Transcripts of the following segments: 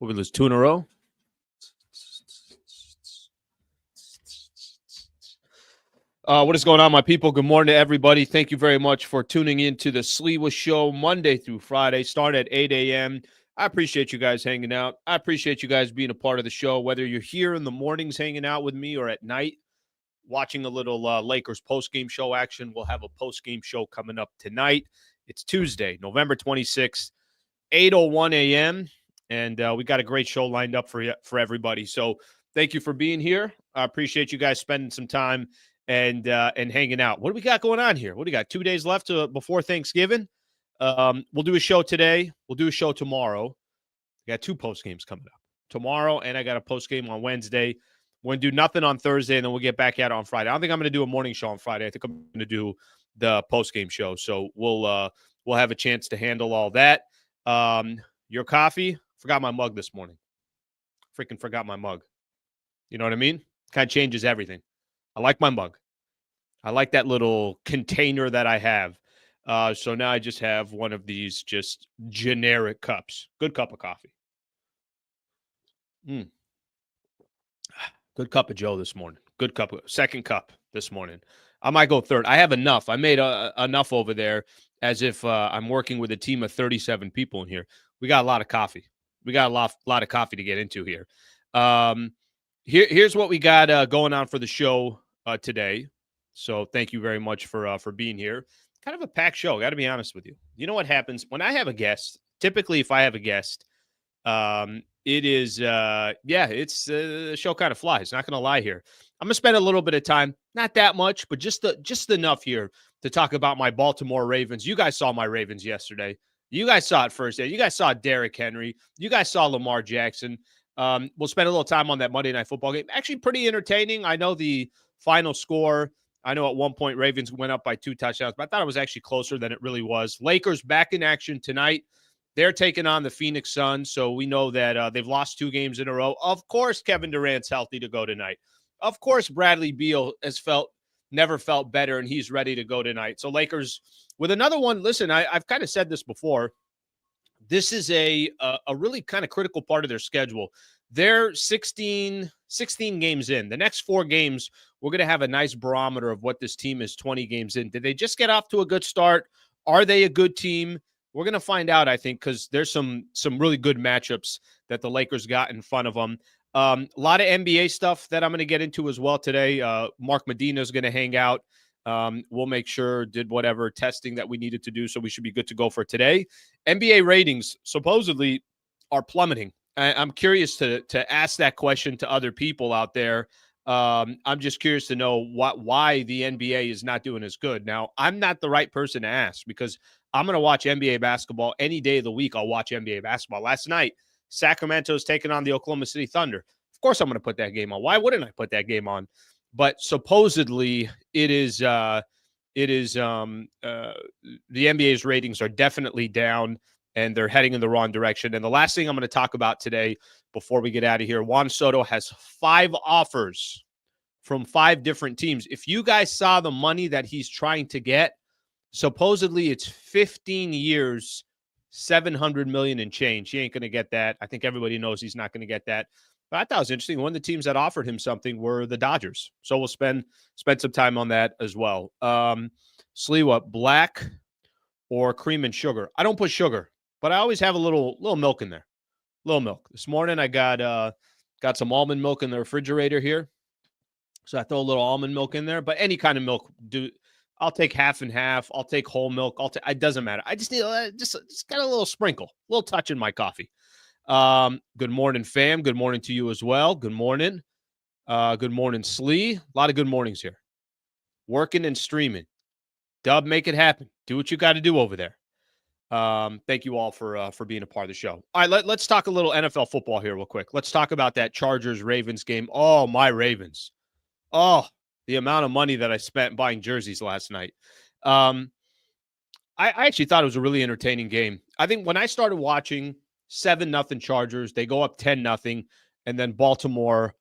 What we lose 2 in a row? What is going on, my people? Good morning to everybody. Thank you very much for tuning in to the Sliwa Show Monday through Friday. Start at 8 a.m. I appreciate you guys hanging out. I appreciate you guys being a part of the show, whether you're here in the mornings hanging out with me or at night watching a little Lakers post-game show action. We'll have a post-game show coming up tonight. It's Tuesday, November 26th, 8:01 a.m., and we got a great show lined up for everybody. So thank you for being here. I appreciate you guys spending some time and hanging out. What do we got going on here? What do we got? 2 days left before Thanksgiving. We'll do a show today. We'll do a show tomorrow. We got 2 post games coming up tomorrow, and I got a post game on Wednesday. We're going to do nothing on Thursday, and then we'll get back at it on Friday. I don't think I'm going to do a morning show on Friday. I think I'm going to do the post game show. So we'll have a chance to handle all that. Your coffee? Forgot my mug this morning. Freaking forgot my mug. You know what I mean? Kind of changes everything. I like my mug. I like that little container that I have. So now I just have one of these just generic cups. Good cup of coffee. Good cup of Joe this morning. Good cup. Second cup this morning. I might go third. I have enough. I made enough over there as if I'm working with a team of 37 people in here. We got a lot of coffee. We got a lot of coffee to get into here. Here's what we got going on for the show today. So thank you very much for being here. Kind of a packed show, got to be honest with you. You know what happens when I have a guest? Typically, if I have a guest, it is, it's the show kind of flies. Not going to lie here. I'm going to spend a little bit of time, not that much, but just enough here to talk about my Baltimore Ravens. You guys saw my Ravens yesterday. You guys saw it first day. You guys saw Derrick Henry. You guys saw Lamar Jackson. We'll spend a little time on that Monday Night Football game. Actually, pretty entertaining. I know the final score. I know at one point Ravens went up by 2 touchdowns, but I thought it was actually closer than it really was. Lakers back in action tonight. They're taking on the Phoenix Suns, so we know that they've lost 2 games in a row. Of course, Kevin Durant's healthy to go tonight. Of course, Bradley Beal has never felt better, and he's ready to go tonight. So Lakers with another one. Listen, I've kind of said this before. This is a really kind of critical part of their schedule. They're 16 games in. The next 4 games, we're going to have a nice barometer of what this team is 20 games in. Did they just get off to a good start? Are they a good team? We're going to find out, I think, because there's some really good matchups that the Lakers got in front of them. A lot of NBA stuff that I'm going to get into as well today. Mark Medina is going to hang out. We'll make sure did whatever testing that we needed to do, so we should be good to go for today. NBA ratings supposedly are plummeting. I'm curious to ask that question to other people out there. I'm just curious to know why the NBA is not doing as good. Now, I'm not the right person to ask because I'm going to watch NBA basketball any day of the week. I'll watch NBA basketball. Last night, Sacramento's taking on the Oklahoma City Thunder. Of course, I'm going to put that game on. Why wouldn't I put that game on? But supposedly, the NBA's ratings are definitely down, and they're heading in the wrong direction. And the last thing I'm going to talk about today before we get out of here, Juan Soto has 5 offers from 5 different teams. If you guys saw the money that he's trying to get, supposedly it's 15 years, $700 million and change. He ain't going to get that. I think everybody knows he's not going to get that. But I thought it was interesting. One of the teams that offered him something were the Dodgers. So we'll spend some time on that as well. Sliwa, black or cream and sugar? I don't put sugar, but I always have a little milk in there. Little milk. This morning I got some almond milk in the refrigerator here. So I throw a little almond milk in there, but any kind of milk I'll take half and half. I'll take whole milk. It doesn't matter. I just need just got a little sprinkle, a little touch in my coffee. Good morning, fam. Good morning to you as well. Good morning. Good morning, Slee. A lot of good mornings here. Working and streaming. Dub, make it happen. Do what you got to do over there. Thank you all for being a part of the show. All right, let's talk a little NFL football here real quick. Let's talk about that Chargers-Ravens game. Oh, my Ravens. Oh, the amount of money that I spent buying jerseys last night. I actually thought it was a really entertaining game. I think when I started watching 7-0 Chargers, they go up 10-0, and then Baltimore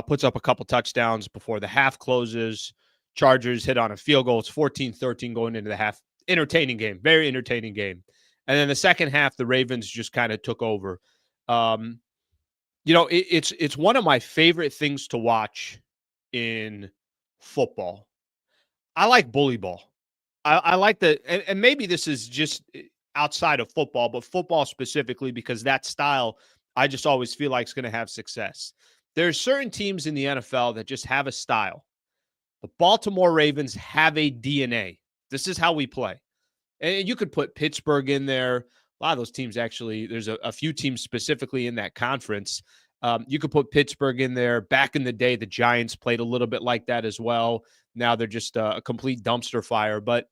puts up a couple touchdowns before the half closes. Chargers hit on a field goal. It's 14-13 going into the half. Entertaining game, very entertaining game. And then the second half, the Ravens just kind of took over. It's one of my favorite things to watch in football. I like bully ball. I like and maybe this is just outside of football, but football specifically, because that style, I just always feel like is going to have success. There's certain teams in the NFL that just have a style. The Baltimore Ravens have a DNA. This is how we play. And you could put Pittsburgh in there. A lot of those teams, actually, there's a few teams specifically in that conference. You could put Pittsburgh in there. Back in the day, the Giants played a little bit like that as well. Now they're just a complete dumpster fire. But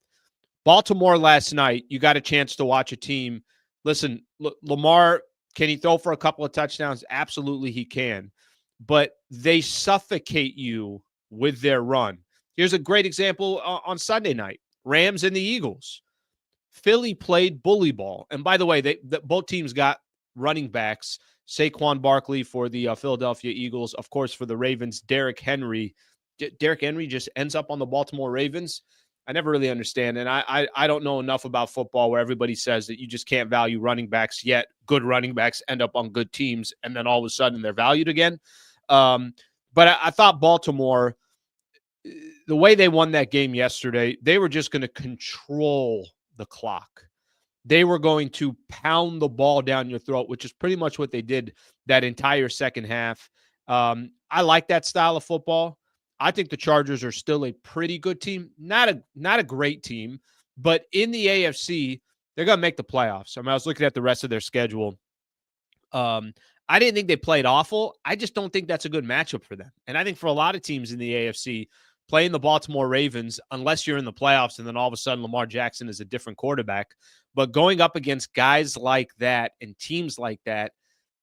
Baltimore last night, you got a chance to watch a team. Listen, Lamar, can he throw for a couple of touchdowns? Absolutely, he can. But they suffocate you with their run. Here's a great example on Sunday night. Rams and the Eagles. Philly played bully ball. And by the way, both teams got running backs. Saquon Barkley for the Philadelphia Eagles. Of course, for the Ravens, Derrick Henry. Derrick Henry just ends up on the Baltimore Ravens. I never really understand. And I don't know enough about football where everybody says that you just can't value running backs, yet good running backs end up on good teams, and then all of a sudden they're valued again. But I thought Baltimore, the way they won that game yesterday, they were just going to control the clock. They were going to pound the ball down your throat, which is pretty much what they did that entire second half. I like that style of football. I think the Chargers are still a pretty good team. Not a great team, but in the AFC, they're going to make the playoffs. I was looking at the rest of their schedule. I didn't think they played awful. I just don't think that's a good matchup for them. And I think for a lot of teams in the AFC, playing the Baltimore Ravens, unless you're in the playoffs and then all of a sudden Lamar Jackson is a different quarterback, but going up against guys like that and teams like that,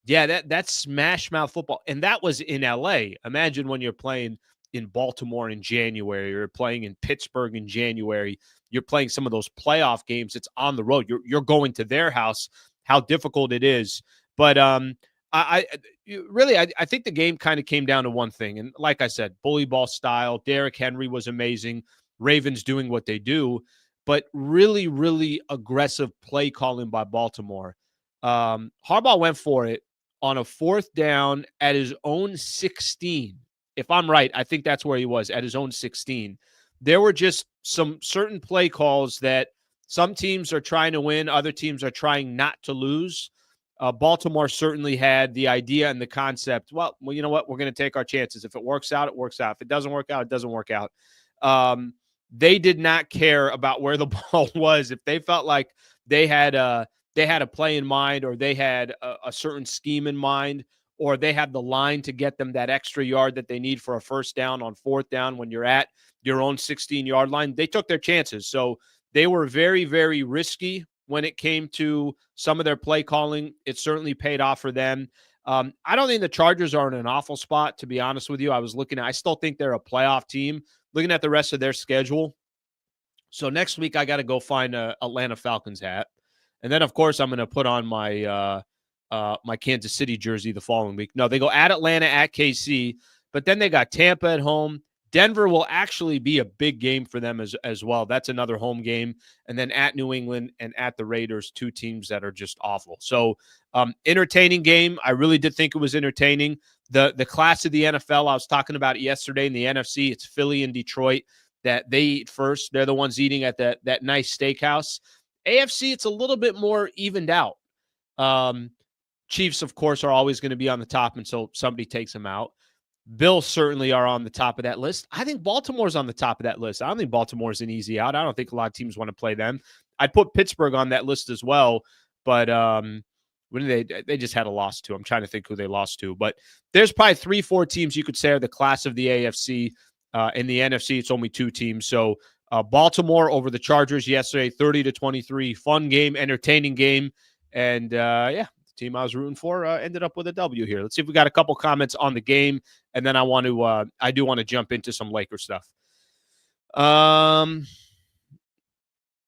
yeah, that's smash mouth football. And that was in LA. Imagine when you're playing in Baltimore in January, or playing in Pittsburgh in January, you're playing some of those playoff games. It's on the road. You're going to their house, how difficult it is. But I think the game kind of came down to one thing. And like I said, bully ball style. Derrick Henry was amazing. Ravens doing what they do, but really, really aggressive play calling by Baltimore. Harbaugh went for it on a fourth down at his own 16. If I'm right, I think that's where he was, at his own 16. There were just some certain play calls that some teams are trying to win, other teams are trying not to lose. Baltimore certainly had the idea and the concept. Well, you know what? We're going to take our chances. If it works out, it works out. If it doesn't work out, it doesn't work out. They did not care about where the ball was. If they felt like they had a play in mind, or they had a certain scheme in mind, or they had the line to get them that extra yard that they need for a first down on fourth down when you're at your own 16-yard line, they took their chances. So they were very, very risky when it came to some of their play calling. It certainly paid off for them. I don't think the Chargers are in an awful spot, to be honest with you. I still think they're a playoff team, looking at the rest of their schedule. So next week, I got to go find a Atlanta Falcons hat. And then, of course, I'm going to put on my my Kansas City jersey the following week. No, they go at Atlanta, at KC, but then they got Tampa at home. Denver will actually be a big game for them as well. That's another home game. And then at New England and at the Raiders, two teams that are just awful. So entertaining game. I really did think it was entertaining. The class of the NFL I was talking about yesterday in the NFC, it's Philly and Detroit that they eat first. They're the ones eating at that nice steakhouse. AFC, it's a little bit more evened out. Chiefs, of course, are always going to be on the top until somebody takes them out. Bills certainly are on the top of that list. I think Baltimore's on the top of that list. I don't think Baltimore's an easy out. I don't think a lot of teams want to play them. I'd put Pittsburgh on that list as well, but when they just had a loss to. I'm trying to think who they lost to. But there's probably 3-4 teams you could say are the class of the AFC. In the NFC, it's only 2 teams. So Baltimore over the Chargers yesterday, 30-23. Fun game, entertaining game. And, team I was rooting for ended up with a W here. Let's see if we got a couple comments on the game, and then I do want to jump into some Lakers stuff.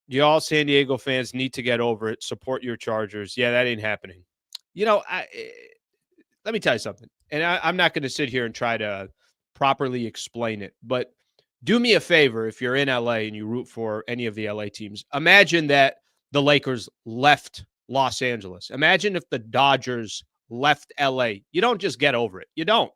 Y'all San Diego fans need to get over it. Support your Chargers. Yeah, that ain't happening. Let me tell you something, and I'm not going to sit here and try to properly explain it, but do me a favor if you're in LA and you root for any of the LA teams. Imagine that the Lakers left Los Angeles. Imagine if the Dodgers left LA. You don't just get over it. You don't.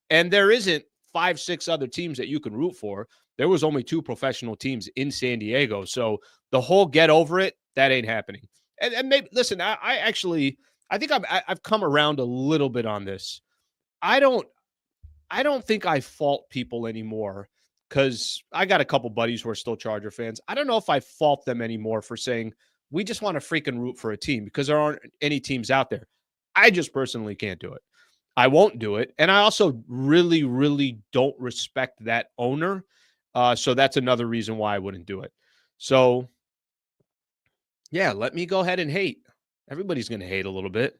And there isn't 5, 6 other teams that you can root for. There was only 2 professional teams in San Diego. So the whole get over it, that ain't happening. And maybe, listen, I think I've come around a little bit on this. I don't think I fault people anymore, because I got a couple buddies who are still Charger fans. I don't know if I fault them anymore for saying, we just want to freaking root for a team, because there aren't any teams out there. I just personally can't do it. I won't do it. And I also really, really don't respect that owner. So that's another reason why I wouldn't do it. So, yeah, let me go ahead and hate. Everybody's going to hate a little bit.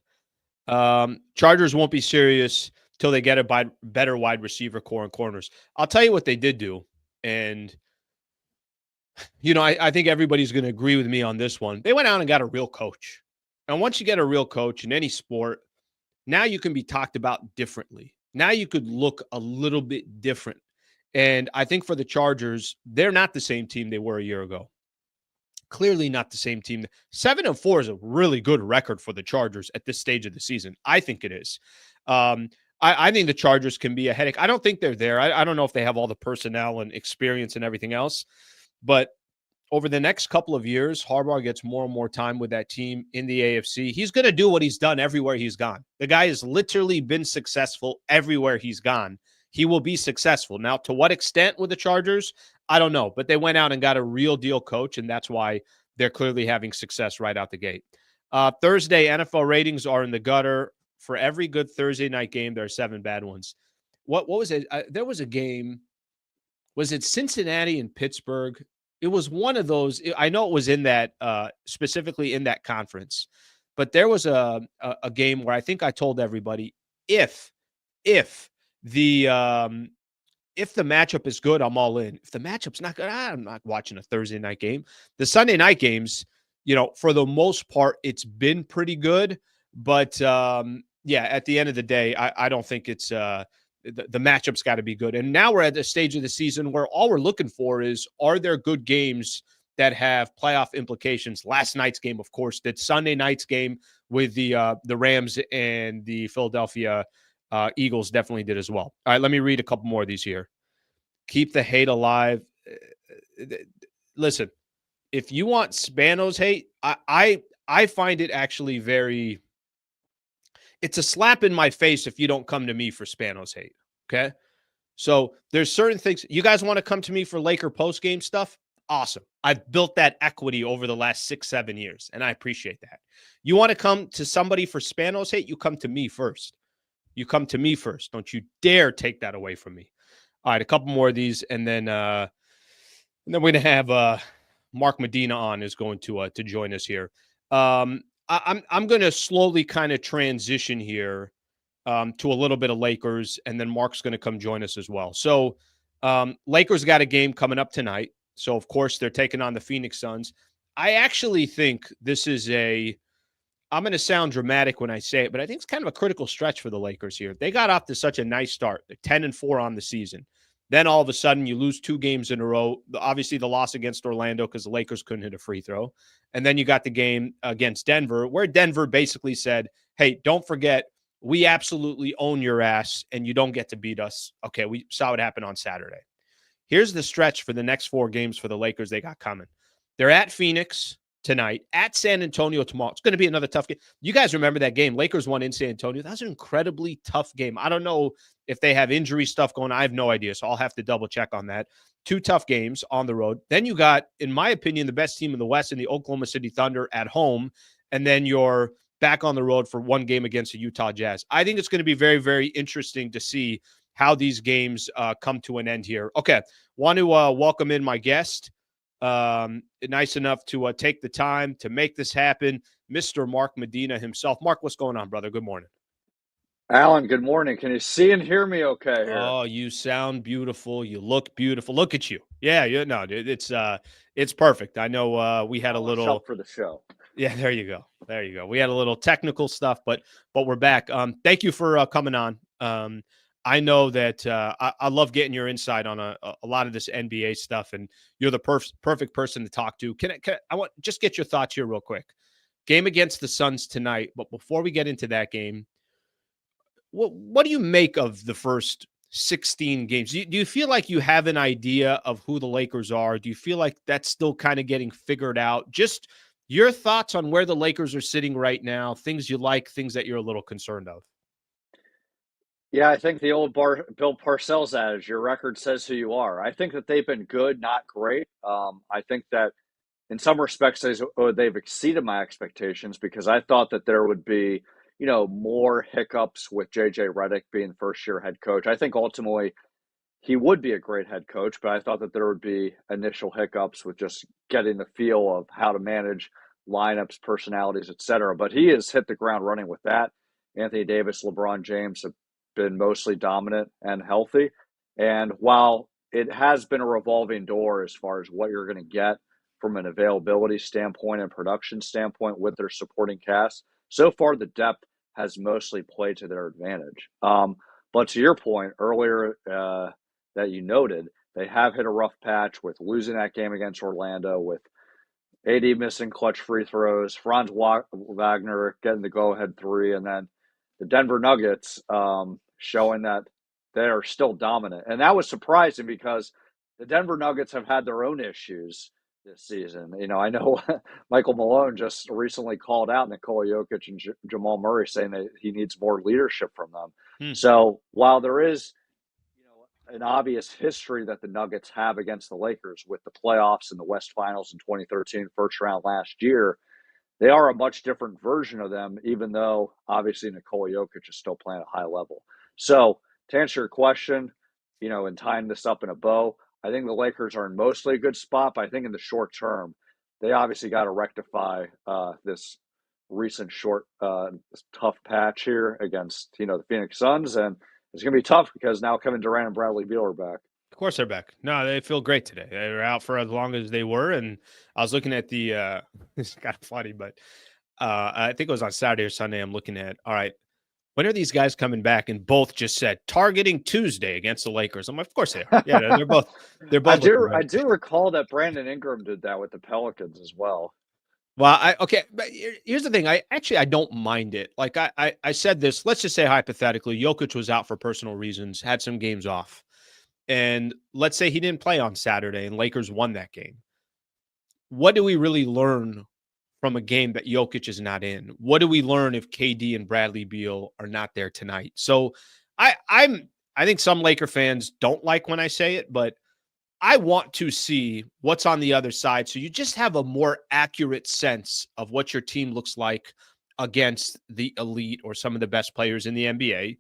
Chargers won't be serious till they get a better wide receiver core and corners. I'll tell you what they did do. And, I think everybody's going to agree with me on this one. They went out and got a real coach. And once you get a real coach in any sport, now you can be talked about differently. Now you could look a little bit different. And I think for the Chargers, they're not the same team they were a year ago. Clearly not the same team. 7-4 is a really good record for the Chargers at this stage of the season. I think it is. I think the Chargers can be a headache. I don't think they're there. I don't know if they have all the personnel and experience and everything else. But over the next couple of years, Harbaugh gets more and more time with that team in the AFC. He's going to do what he's done everywhere he's gone. The guy has literally been successful everywhere he's gone. He will be successful. Now, to what extent with the Chargers, I don't know. But they went out and got a real deal coach, and that's why they're clearly having success right out the gate. Thursday, NFL ratings are in the gutter. For every good Thursday night game, there are 7 bad ones. What was it? There was a game. Was it Cincinnati and Pittsburgh? It was one of those. I know it was in that, specifically in that conference, but there was a game where I think I told everybody, if the matchup is good, I'm all in. If the matchup's not good, I'm not watching a Thursday night game. The Sunday night games, for the most part, it's been pretty good. But at the end of the day, I don't think it's the matchup's got to be good. And now we're at the stage of the season where all we're looking for is, are there good games that have playoff implications? Last night's game, of course, did. Sunday night's game with the Rams and the Philadelphia Eagles definitely did as well. All right, let me read a couple more of these here. Keep the hate alive. Listen, if you want Spanos hate, I find it actually very... It's a slap in my face if you don't come to me for Spanos hate, okay? So there's certain things. You guys want to come to me for Laker post-game stuff? Awesome. I've built that equity over the last 6-7 years, and I appreciate that. You want to come to somebody for Spanos hate? You come to me first. You come to me first. Don't you dare take that away from me. All right, a couple more of these, and then we're going to have Mark Medina on, is going to join us here. I'm going to slowly kind of transition here to a little bit of Lakers, and then Mark's going to come join us as well. So Lakers got a game coming up tonight. So, of course, they're taking on the Phoenix Suns. I actually think this is I'm going to sound dramatic when I say it, but I think it's kind of a critical stretch for the Lakers here. They got off to such a nice start. They're 10-4 on the season. Then all of a sudden you lose 2 games in a row. Obviously the loss against Orlando because the Lakers couldn't hit a free throw. And then you got the game against Denver, where Denver basically said, hey, don't forget, we absolutely own your ass and you don't get to beat us. Okay, we saw it happen on Saturday. Here's the stretch for the next 4 games for the Lakers they got coming. They're at Phoenix tonight, at San Antonio tomorrow. It's going to be another tough game. You guys remember that game? Lakers won in San Antonio. That was an incredibly tough game. I don't know if they have injury stuff going on. I have no idea, so I'll have to double check on that. 2 tough games on the road. Then you got, in my opinion, the best team in the West in the Oklahoma City Thunder at home, and then you're back on the road for 1 game against the Utah Jazz. I think it's going to be very, very interesting to see how these games come to an end here. Okay, want to welcome in my guest. Nice enough to take the time to make this happen, Mr. Mark Medina himself. Mark, what's going on, brother? Good morning. Alan, good morning. Can you see and hear me okay here? Oh, you sound beautiful. You look beautiful. Look at you. Yeah, it's perfect. I know we had a little for the show. Yeah, there you go. There you go. We had a little technical stuff, but we're back. Thank you for coming on. I know that I love getting your insight on a lot of this NBA stuff, and you're the perfect person to talk to. I want just get your thoughts here real quick. Game against the Suns tonight, but before we get into that game, what do you make of the first 16 games? Do you feel like you have an idea of who the Lakers are? Do you feel like that's still kind of getting figured out? Just your thoughts on where the Lakers are sitting right now, things you like, things that you're a little concerned of. Yeah, I think the old Bill Parcells adage, your record says who you are. I think that they've been good, not great. I think that in some respects, they've exceeded my expectations because I thought that there would be, more hiccups with JJ Redick being first year head coach. I think ultimately he would be a great head coach, but I thought that there would be initial hiccups with just getting the feel of how to manage lineups, personalities, et cetera. But he has hit the ground running with that. Anthony Davis, LeBron James have been mostly dominant and healthy. And while it has been a revolving door as far as what you're going to get from an availability standpoint and production standpoint with their supporting cast, so far the depth has mostly played to their advantage. But to your point earlier, that you noted, they have hit a rough patch with losing that game against Orlando, with AD missing clutch free throws, Franz Wagner getting the go-ahead three, and then the Denver Nuggets showing that they are still dominant. And that was surprising because the Denver Nuggets have had their own issues this season. I know Michael Malone just recently called out Nikola Jokic and Jamal Murray, saying that he needs more leadership from them. Hmm. So while there is an obvious history that the Nuggets have against the Lakers with the playoffs and the West Finals in 2013, first round last year, they are a much different version of them, even though obviously Nikola Jokic is still playing at a high level. So to answer your question, and tying this up in a bow, I think the Lakers are in mostly a good spot, but I think in the short term, they obviously got to rectify this recent tough patch here against, the Phoenix Suns. And it's going to be tough because now Kevin Durant and Bradley Beal are back. Of course they're back. No, they feel great today. They were out for as long as they were. And I was looking at the it's kind of funny, but I think it was on Saturday or Sunday. I'm looking at, all right, when are these guys coming back? And both just said targeting Tuesday against the Lakers. I'm like, of course they are. Yeah, they're I both looking do I right. do recall that Brandon Ingram did that with the Pelicans as well. Well, okay, but here's the thing. I don't mind it. Like I said this. Let's just say hypothetically, Jokic was out for personal reasons, had some games off, and let's say he didn't play on Saturday, and Lakers won that game. What do we really learn from a game that Jokic is not in? What do we learn if KD and Bradley Beal are not there tonight? So I think some Laker fans don't like when I say it, but I want to see what's on the other side. So you just have a more accurate sense of what your team looks like against the elite or some of the best players in the NBA.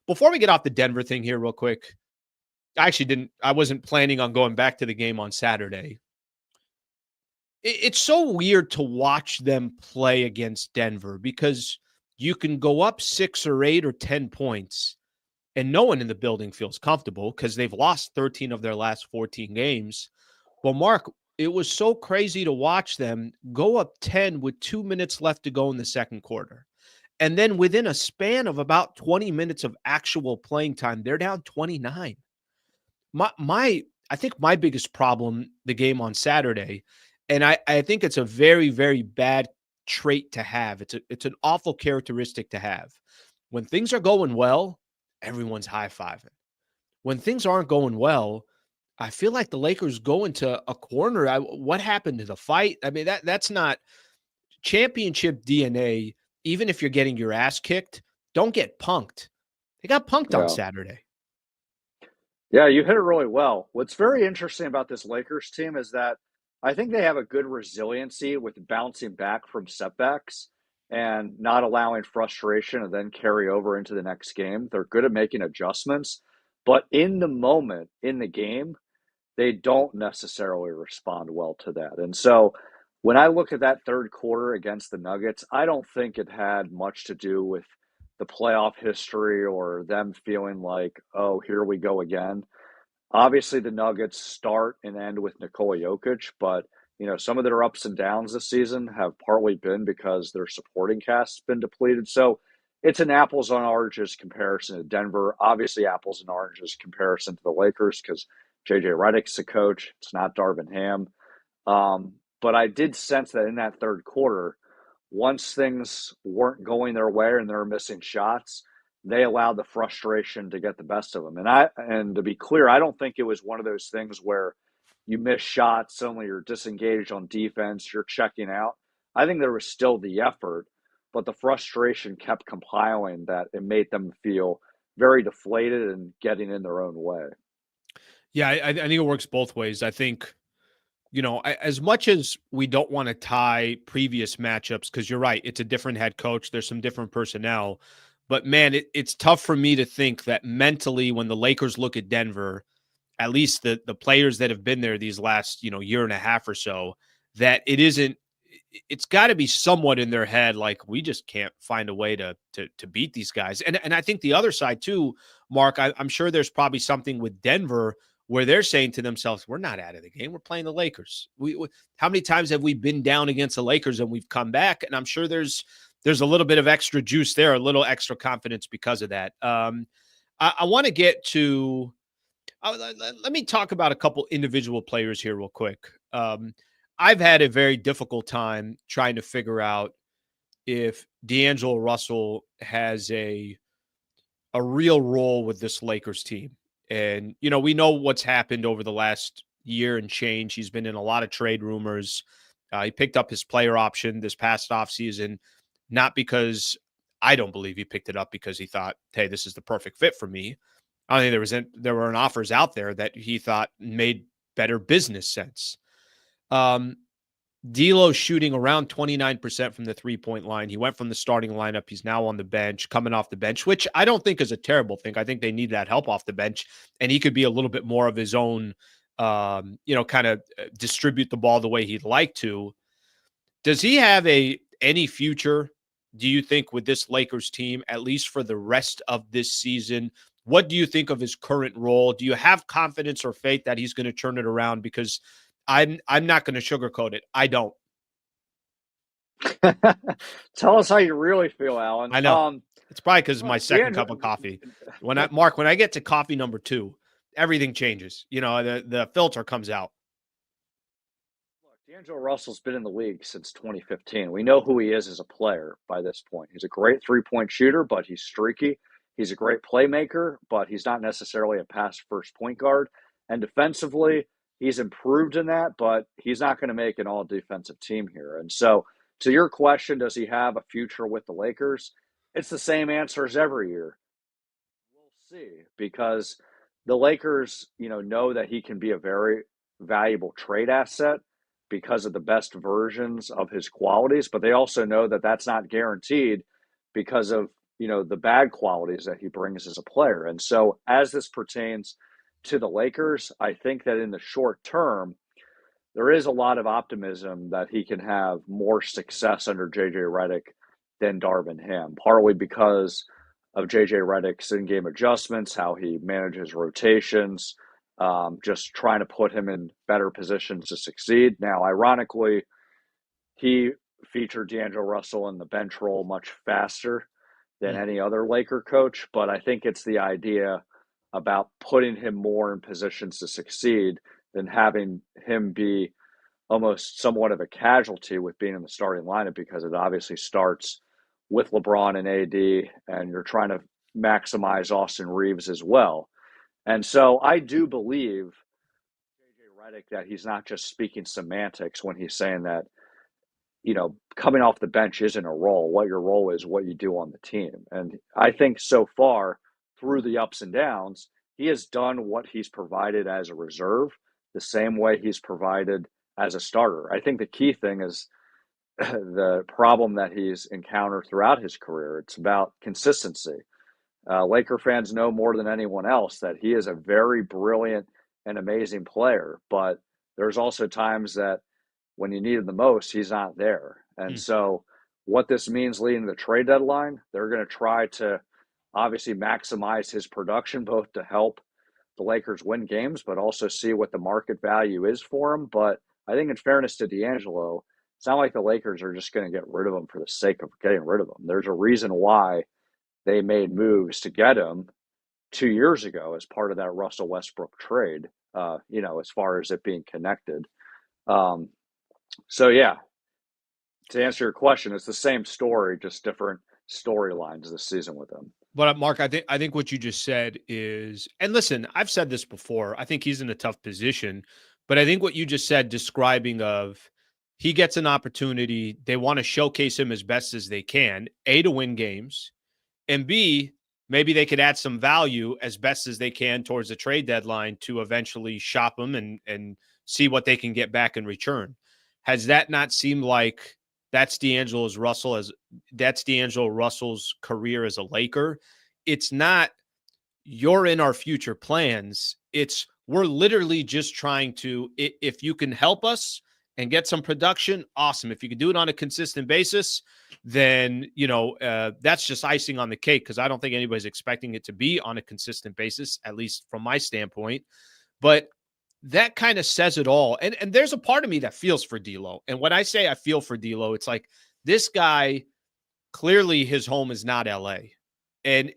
Before we get off the Denver thing here real quick, I wasn't planning on going back to the game on Saturday. It's so weird to watch them play against Denver because you can go up 6 or 8 or 10 points and no one in the building feels comfortable because they've lost 13 of their last 14 games. Well, Mark, it was so crazy to watch them go up 10 with 2 minutes left to go in the second quarter. And then within a span of about 20 minutes of actual playing time, they're down 29. I think my biggest problem the game on Saturday, and I think it's a very, very bad trait to have. It's an awful characteristic to have. When things are going well, everyone's high-fiving. When things aren't going well, I feel like the Lakers go into a corner. What happened to the fight? I mean, that's not championship DNA. Even if you're getting your ass kicked, don't get punked. They got punked on Yeah. Saturday. Yeah, you hit it really well. What's very interesting about this Lakers team is that I think they have a good resiliency with bouncing back from setbacks and not allowing frustration and then carry over into the next game. They're good at making adjustments, but in the moment, in the game, they don't necessarily respond well to that. And so when I look at that third quarter against the Nuggets, I don't think it had much to do with the playoff history or them feeling like, oh, here we go again. Obviously, the Nuggets start and end with Nikola Jokic, but some of their ups and downs this season have partly been because their supporting cast's been depleted. So it's an apples and oranges comparison to Denver. Obviously, apples and oranges comparison to the Lakers because JJ Redick's the coach. It's not Darvin Ham. But I did sense that in that third quarter, once things weren't going their way and they were missing shots, they allowed the frustration to get the best of them. And to be clear, I don't think it was one of those things where you miss shots, suddenly you're disengaged on defense, you're checking out. I think there was still the effort, but the frustration kept compiling that it made them feel very deflated and getting in their own way. Yeah, I think it works both ways. I think, as much as we don't want to tie previous matchups, because you're right, it's a different head coach, there's some different personnel. But man, it's tough for me to think that mentally, when the Lakers look at Denver, at least the players that have been there these last, year and a half or so, that it's got to be somewhat in their head, like we just can't find a way to beat these guys. And I think the other side too, Mark, I'm sure there's probably something with Denver where they're saying to themselves, we're not out of the game. We're playing the Lakers. How many times have we been down against the Lakers and we've come back? And I'm sure there's a little bit of extra juice there, a little extra confidence because of that. I want to get to let me talk about a couple individual players here real quick. I've had a very difficult time trying to figure out if D'Angelo Russell has a real role with this Lakers team. And, we know what's happened over the last year and change. He's been in a lot of trade rumors. He picked up his player option this past offseason, not because I don't believe he picked it up because he thought, hey, this is the perfect fit for me. I think there were offers out there that he thought made better business sense. D'Lo's shooting around 29% from the three-point line. He went from the starting lineup. He's now on the bench, coming off the bench, which I don't think is a terrible thing. I think they need that help off the bench, and he could be a little bit more of his own, kind of distribute the ball the way he'd like to. Does he have any future, do you think, with this Lakers team, at least for the rest of this season? What do you think of his current role? Do you have confidence or faith that he's going to turn it around? Because I'm not going to sugarcoat it. I don't. Tell us how you really feel, Alan. I know. It's probably because of my second D'Angelo, cup of coffee. When I get to coffee number 2, everything changes. The filter comes out. Look, D'Angelo Russell's been in the league since 2015. We know who he is as a player by this point. He's a great three-point shooter, but he's streaky. He's a great playmaker, but he's not necessarily a pass-first point guard. And defensively, he's improved in that, but he's not going to make an all-defensive team here. And so, to your question, does he have a future with the Lakers? It's the same answer as every year. We'll see, because the Lakers, know that he can be a very valuable trade asset because of the best versions of his qualities, but they also know that that's not guaranteed because of, the bad qualities that he brings as a player. And so as this pertains to the Lakers, I think that in the short term, there is a lot of optimism that he can have more success under JJ Redick than Darvin Ham, partly because of JJ Redick's in-game adjustments, how he manages rotations, just trying to put him in better positions to succeed. Now, ironically, he featured D'Angelo Russell in the bench role much faster than any other Laker coach, but I think it's the idea about putting him more in positions to succeed than having him be almost somewhat of a casualty with being in the starting lineup, because it obviously starts with LeBron and AD, and you're trying to maximize Austin Reeves as well. And so I do believe JJ Redick that he's not just speaking semantics when he's saying that, coming off the bench isn't a role. What your role is, what you do on the team. And I think so far, through the ups and downs, he has done what he's provided as a reserve the same way he's provided as a starter. I think the key thing is the problem that he's encountered throughout his career. It's about consistency. Laker fans know more than anyone else that he is a very brilliant and amazing player, but there's also times that when you need him the most, he's not there. And so what this means leading to the trade deadline, they're going to try to obviously maximize his production, both to help the Lakers win games, but also see what the market value is for him. But I think in fairness to D'Angelo, it's not like the Lakers are just going to get rid of him for the sake of getting rid of him. There's a reason why they made moves to get him 2 years ago as part of that Russell Westbrook trade, as far as it being connected. So, yeah, to answer your question, it's the same story, just different storylines this season with him. But Mark, I think what you just said is, and listen, I've said this before. I think he's in a tough position, but I think what you just said, describing of he gets an opportunity, they want to showcase him as best as they can, A, to win games, and B, maybe they could add some value as best as they can towards the trade deadline to eventually shop him and see what they can get back in return. Has that not seemed like that's D'Angelo Russell's career as a Laker? It's not you're in our future plans. It's we're literally just trying to, if you can help us and get some production, awesome. If you can do it on a consistent basis, then, that's just icing on the cake, because I don't think anybody's expecting it to be on a consistent basis, at least from my standpoint. But that kind of says it all. And there's a part of me that feels for D'Lo. And when I say I feel for D'Lo, it's like this guy, clearly his home is not LA. And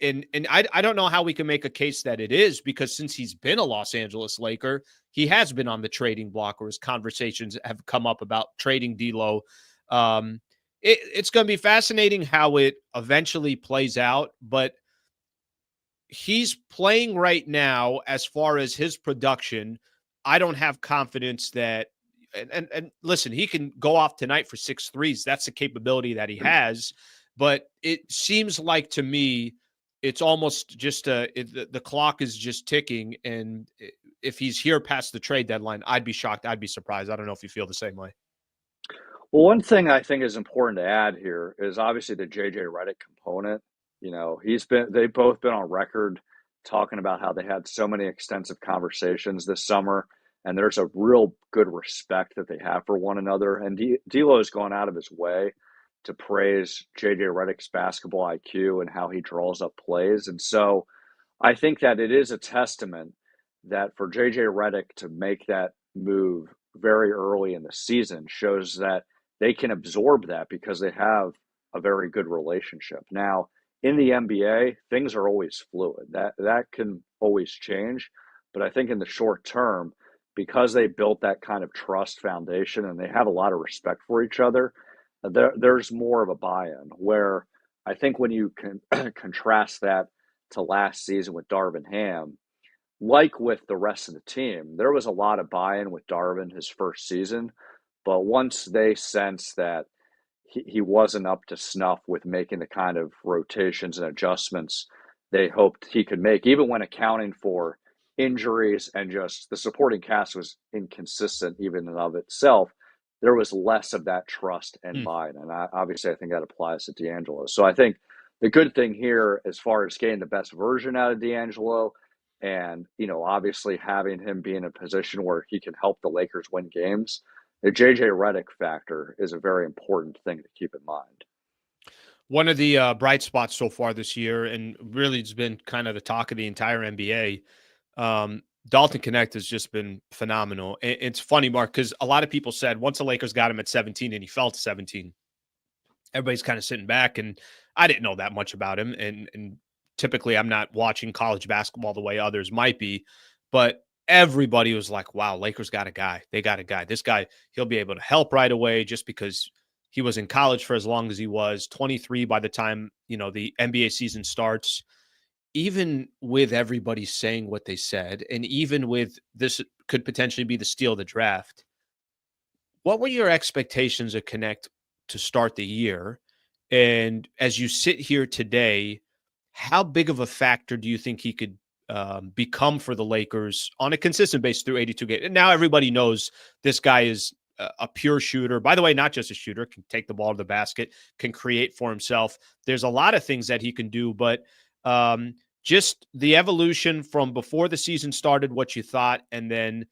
I don't know how we can make a case that it is, because since he's been a Los Angeles Laker, he has been on the trading block, or his conversations have come up about trading D'Lo. It's going to be fascinating how it eventually plays out, but he's playing right now. As far as his production, I don't have confidence that. And listen, he can go off tonight for 6 threes. That's the capability that he has. But it seems like to me, it's almost just the clock is just ticking. And if he's here past the trade deadline, I'd be shocked. I'd be surprised. I don't know if you feel the same way. Well, one thing I think is important to add here is obviously the JJ Redick component. They've both been on record talking about how they had so many extensive conversations this summer, and there's a real good respect that they have for one another. And D'Lo has gone out of his way to praise JJ Redick's basketball IQ and how he draws up plays. And so I think that it is a testament that for JJ Redick to make that move very early in the season shows that they can absorb that because they have a very good relationship. Now, in the NBA, things are always fluid. That can always change. But I think in the short term, because they built that kind of trust foundation and they have a lot of respect for each other, there's more of a buy-in. Where I think when you can contrast that to last season with Darvin Ham, like with the rest of the team, there was a lot of buy-in with Darvin his first season. But once they sensed that he wasn't up to snuff with making the kind of rotations and adjustments they hoped he could make, even when accounting for injuries and just the supporting cast was inconsistent even in of itself, there was less of that trust and buy-in. And obviously, I think that applies to D'Angelo. So I think the good thing here, as far as getting the best version out of D'Angelo, and obviously having him be in a position where he can help the Lakers win games, the JJ Redick factor is a very important thing to keep in mind. One of the bright spots so far this year, and really it's been kind of the talk of the entire NBA, Dalton Knecht has just been phenomenal. It's funny, Mark, because a lot of people said once the Lakers got him at 17 and he fell to 17, everybody's kind of sitting back, and I didn't know that much about him. And typically I'm not watching college basketball the way others might be, but everybody was like, wow, Lakers got a guy. They got a guy. This guy, he'll be able to help right away just because he was in college for as long as he was, 23 by the time, the NBA season starts. Even with everybody saying what they said, and even with this could potentially be the steal of the draft, what were your expectations of Knecht to start the year? And as you sit here today, how big of a factor do you think he could become for the Lakers on a consistent basis through 82 games? And now everybody knows this guy is a pure shooter. By the way, not just a shooter, can take the ball to the basket, can create for himself. There's a lot of things that he can do, but just the evolution from before the season started, what you thought, and then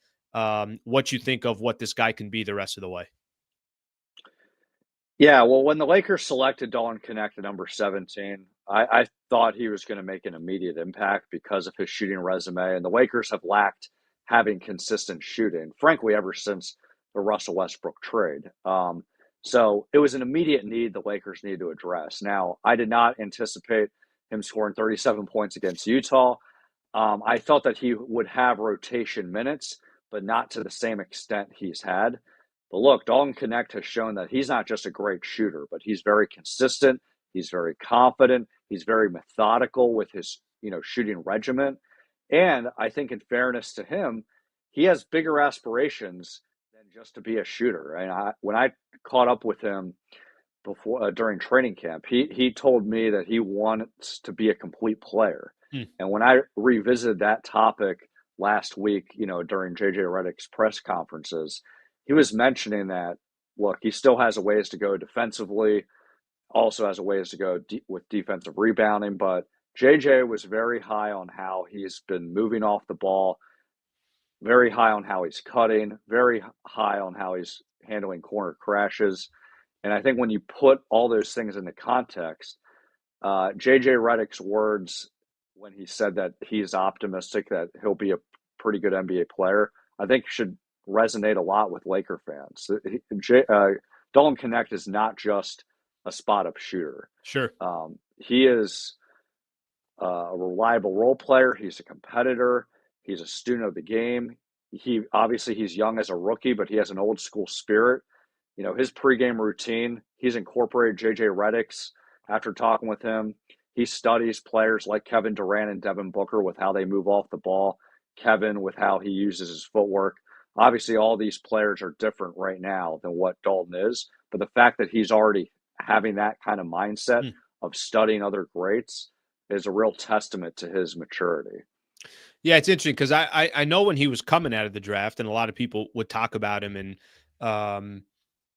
what you think of what this guy can be the rest of the way. Yeah, well, when the Lakers selected Dalton Knecht at number 17, I thought he was going to make an immediate impact because of his shooting resume. And the Lakers have lacked having consistent shooting, frankly, ever since the Russell Westbrook trade. So it was an immediate need the Lakers needed to address. Now, I did not anticipate him scoring 37 points against Utah. I felt that he would have rotation minutes, but not to the same extent he's had. But look, Dalton Knecht has shown that he's not just a great shooter, but he's very consistent. He's very confident. He's very methodical with his, shooting regimen. And I think in fairness to him, he has bigger aspirations than just to be a shooter. And when I caught up with him before during training camp, he told me that he wants to be a complete player. And when I revisited that topic last week, during JJ Redick's press conferences, he was mentioning that, look, he still has a ways to go defensively, also has a ways to go with defensive rebounding, but JJ was very high on how he's been moving off the ball, very high on how he's cutting, very high on how he's handling corner crashes. And I think when you put all those things into context, JJ Redick's words when he said that he's optimistic that he'll be a pretty good NBA player, I think should resonate a lot with Laker fans. Dalton Knecht is not just a spot-up shooter. Sure. He is a reliable role player. He's a competitor. He's a student of the game. He's young as a rookie, but he has an old school spirit. His pregame routine, he's incorporated JJ Redick's after talking with him. He studies players like Kevin Durant and Devin Booker with how they move off the ball, Kevin with how he uses his footwork. Obviously, all these players are different right now than what Dalton is, but the fact that he's already having that kind of mindset of studying other greats is a real testament to his maturity. Yeah, it's interesting because I know when he was coming out of the draft, and a lot of people would talk about him, and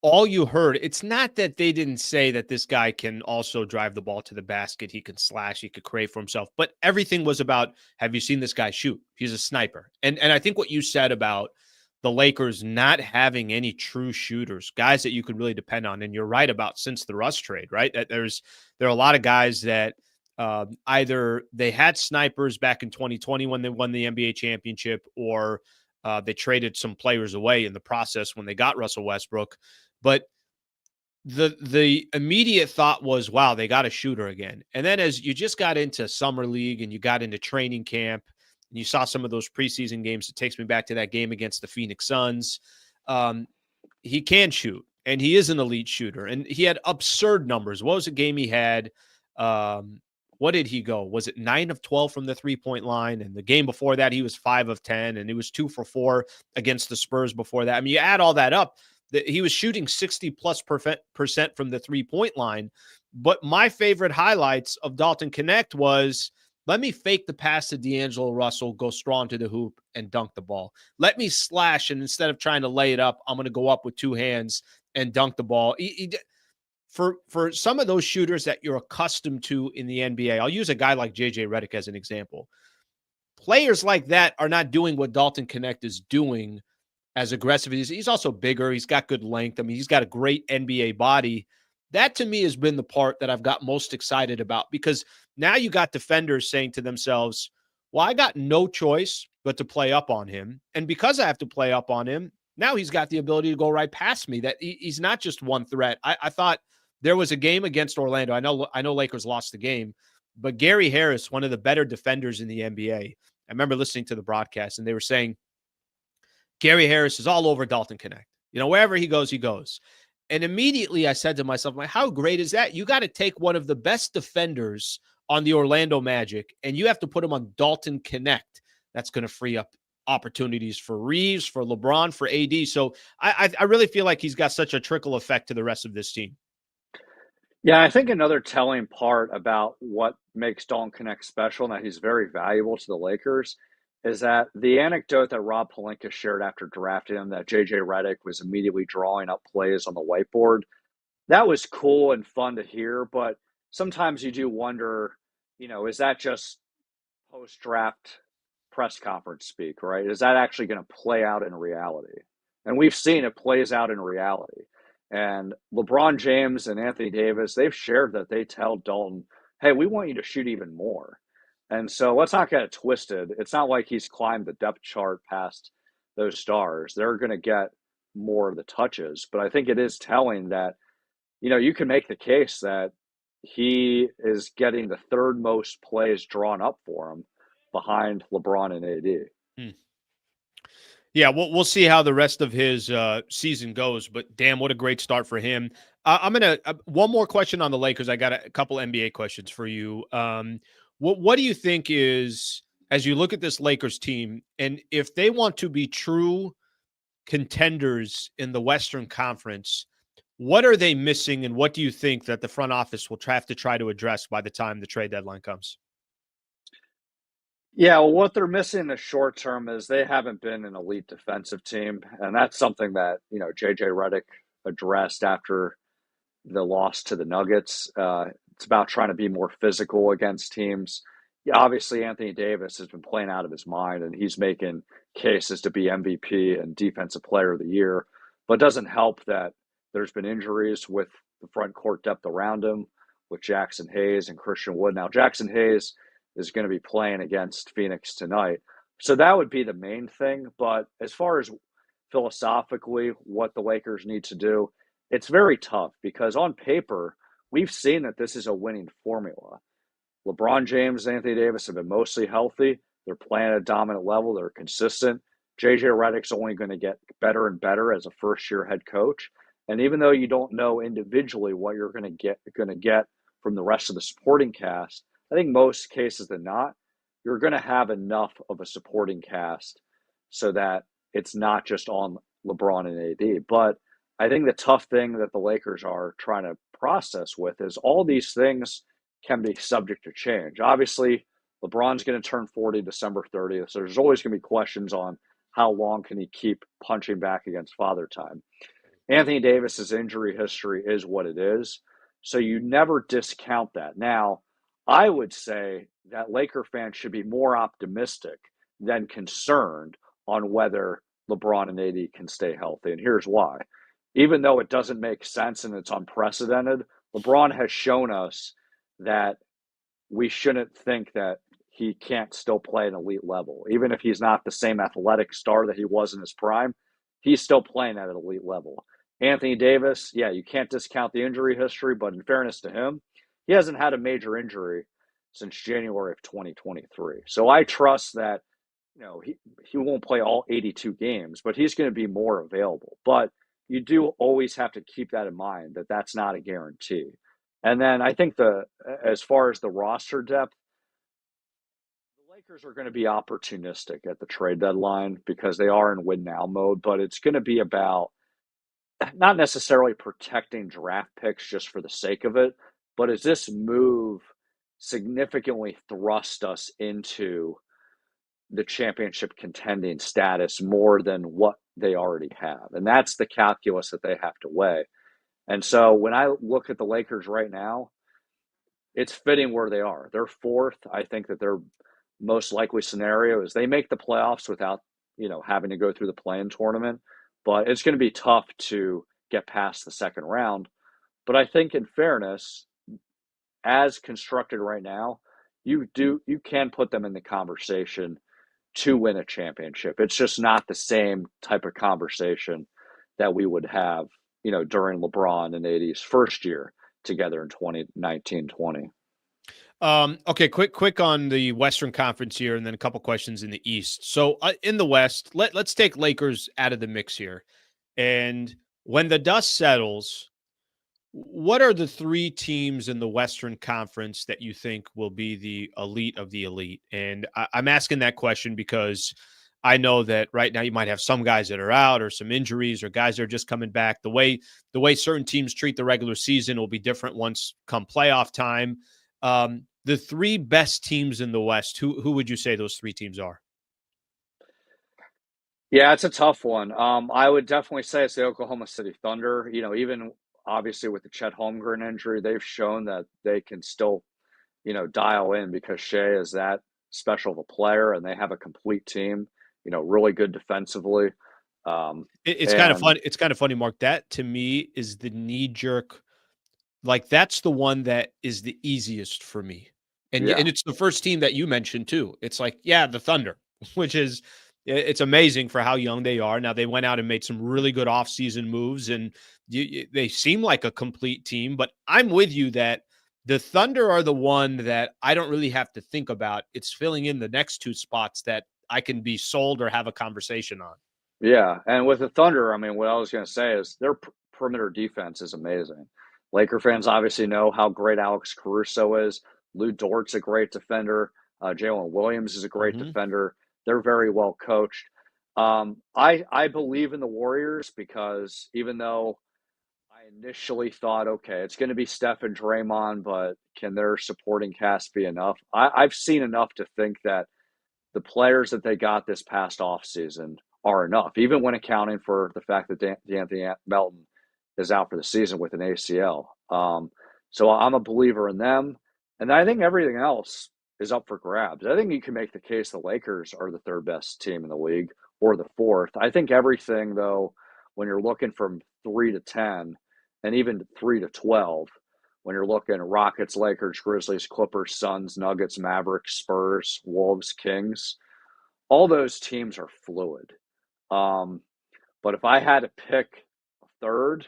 all you heard, it's not that they didn't say that this guy can also drive the ball to the basket, he can slash, he could create for himself, but everything was about, have you seen this guy shoot? He's a sniper. And I think what you said about the Lakers not having any true shooters, guys that you could really depend on, and you're right about since the Russ trade, right? That there are a lot of guys that either they had snipers back in 2020 when they won the NBA championship, or they traded some players away in the process when they got Russell Westbrook. But the immediate thought was, wow, they got a shooter again. And then as you just got into summer league and you got into training camp and you saw some of those preseason games, it takes me back to that game against the Phoenix Suns. He can shoot, and he is an elite shooter. And he had absurd numbers. What was the game he had? What did he go? Was it 9 of 12 from the 3-point line? And the game before that, he was 5 of 10, and he was 2 for 4 against the Spurs before that. I mean, you add all that up, he was shooting 60+% from the 3-point line. But my favorite highlights of Dalton Knecht was, let me fake the pass to D'Angelo Russell, go strong to the hoop, and dunk the ball. Let me slash, and instead of trying to lay it up, I'm going to go up with 2 hands and dunk the ball. For some of those shooters that you're accustomed to in the NBA, I'll use a guy like JJ Redick as an example. Players like that are not doing what Dalton Knecht is doing as aggressive. He's also bigger. He's got good length. I mean, he's got a great NBA body. That to me has been the part that I've got most excited about, because now you got defenders saying to themselves, well, I got no choice but to play up on him. And because I have to play up on him, now he's got the ability to go right past me. That he's not just one threat. I thought there was a game against Orlando. I know Lakers lost the game, but Gary Harris, one of the better defenders in the NBA, I remember listening to the broadcast, and they were saying, Gary Harris is all over Dalton Knecht. Wherever he goes, he goes. And immediately I said to myself, how great is that? You got to take one of the best defenders on the Orlando Magic, and you have to put him on Dalton Knecht. That's going to free up opportunities for Reeves, for LeBron, for AD. So I really feel like he's got such a trickle effect to the rest of this team. Yeah, I think another telling part about what makes Dalton Knecht special and that he's very valuable to the Lakers is that the anecdote that Rob Pelinka shared after drafting him, that JJ Redick was immediately drawing up plays on the whiteboard, that was cool and fun to hear. But sometimes you do wonder, is that just post-draft press conference speak, right? Is that actually going to play out in reality? And we've seen it plays out in reality. And LeBron James and Anthony Davis, they've shared that they tell Dalton, hey, we want you to shoot even more. And so let's not get it twisted. It's not like he's climbed the depth chart past those stars. They're going to get more of the touches. But I think it is telling that, you can make the case that he is getting the third most plays drawn up for him behind LeBron and AD. Yeah, we'll see how the rest of his season goes. But damn, what a great start for him. I'm gonna one more question on the Lakers. I got a couple NBA questions for you. What do you think is, as you look at this Lakers team, and if they want to be true contenders in the Western Conference, what are they missing, and what do you think that the front office will have to try to address by the time the trade deadline comes? Yeah, well, what they're missing in the short term is they haven't been an elite defensive team, and that's something that JJ Redick addressed after the loss to the Nuggets. It's about trying to be more physical against teams. Yeah, obviously, Anthony Davis has been playing out of his mind, and he's making cases to be MVP and Defensive Player of the Year. But it doesn't help that there's been injuries with the front court depth around him, with Jackson Hayes and Christian Wood. Now, Jackson Hayes is going to be playing against Phoenix tonight. So that would be the main thing. But as far as philosophically what the Lakers need to do, it's very tough because on paper, we've seen that this is a winning formula. LeBron James and Anthony Davis have been mostly healthy. They're playing at a dominant level. They're consistent. JJ Redick's only going to get better and better as a first-year head coach. And even though you don't know individually what you're going to get from the rest of the supporting cast, I think most cases than not, you're going to have enough of a supporting cast so that it's not just on LeBron and AD. But I think the tough thing that the Lakers are trying to process with is all these things can be subject to change. Obviously, LeBron's going to turn 40 December 30th, so there's always going to be questions on how long can he keep punching back against Father Time. Anthony Davis's injury history is what it is, so you never discount that. Now, I would say that Laker fans should be more optimistic than concerned on whether LeBron and AD can stay healthy, and here's why. Even though it doesn't make sense and it's unprecedented, LeBron has shown us that we shouldn't think that he can't still play an elite level. Even if he's not the same athletic star that he was in his prime, he's still playing at an elite level. Anthony Davis, yeah, you can't discount the injury history, but in fairness to him, he hasn't had a major injury since January of 2023. So I trust that, he won't play all 82 games, but he's going to be more available. But you do always have to keep that in mind that that's not a guarantee. And then I think as far as the roster depth, the Lakers are going to be opportunistic at the trade deadline because they are in win now mode, but it's going to be about not necessarily protecting draft picks just for the sake of it, but is this move significantly thrust us into the championship contending status more than what they already have? And that's the calculus that they have to weigh. And so when I look at the Lakers right now, it's fitting where they are. They're fourth. I think that their most likely scenario is they make the playoffs without, having to go through the play-in tournament. But it's going to be tough to get past the second round. But I think in fairness, as constructed right now, you can put them in the conversation to win a championship. It's just not the same type of conversation that we would have during LeBron and AD's first year together in 2019-20. Okay, quick on the Western Conference here, and then a couple questions in the East. So in the West, let's take Lakers out of the mix here. And when the dust settles, what are the three teams in the Western Conference that you think will be the elite of the elite? And I'm asking that question because I know that right now you might have some guys that are out or some injuries or guys that are just coming back. The way certain teams treat the regular season will be different once come playoff time. The three best teams in the West, who would you say those three teams are? Yeah, it's a tough one. I would definitely say it's the Oklahoma City Thunder. Even obviously with the Chet Holmgren injury, they've shown that they can still, dial in because Shea is that special of a player and they have a complete team, really good defensively. It's kind of fun. It's kind of funny, Mark. That to me is the knee jerk. Like that's the one that is the easiest for me. And it's the first team that you mentioned too. It's like, yeah, the Thunder, which is it's amazing for how young they are. Now they went out and made some really good offseason moves and they seem like a complete team, but I'm with you that the Thunder are the one that I don't really have to think about. It's filling in the next two spots that I can be sold or have a conversation on. Yeah, and with the Thunder, I mean, what I was going to say is they're perimeter defense is amazing. Laker fans obviously know how great Alex Caruso is. Lou Dort's a great defender. Jalen Williams is a great Hmm. defender. They're very well coached. I believe in the Warriors because even though I initially thought, okay, it's going to be Steph and Draymond, but can their supporting cast be enough? I've seen enough to think that the players that they got this past offseason are enough, even when accounting for the fact that D'Anthony Melton is out for the season with an ACL. So I'm a believer in them. And I think everything else is up for grabs. I think you can make the case the Lakers are the third best team in the league or the fourth. I think everything, though, when you're looking from 3 to 10 and even 3 to 12, when you're looking at Rockets, Lakers, Grizzlies, Clippers, Suns, Nuggets, Mavericks, Spurs, Wolves, Kings, all those teams are fluid. Um, but if I had to pick a third,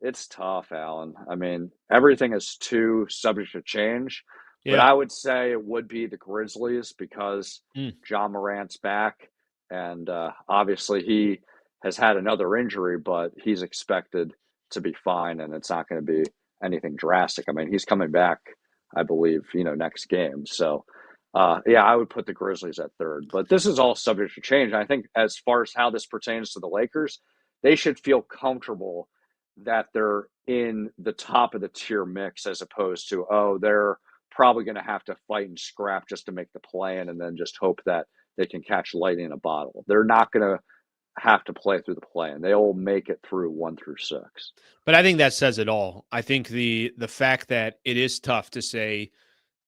it's tough, Alan. I mean, everything is too subject to change, but Yeah. I would say it would be the Grizzlies because Mm. John Morant's back, and obviously he has had another injury, but he's expected to be fine, and it's not going to be anything drastic. I mean, he's coming back, I believe, next game. So, yeah, I would put the Grizzlies at third, but this is all subject to change. I think as far as how this pertains to the Lakers, they should feel comfortable that they're in the top of the tier mix as opposed to, oh, they're probably going to have to fight and scrap just to make the play in and then just hope that they can catch lightning in a bottle. They're not going to have to play through the play in. They'll make it through 1 through 6. But I think that says it all. I think the fact that it is tough to say,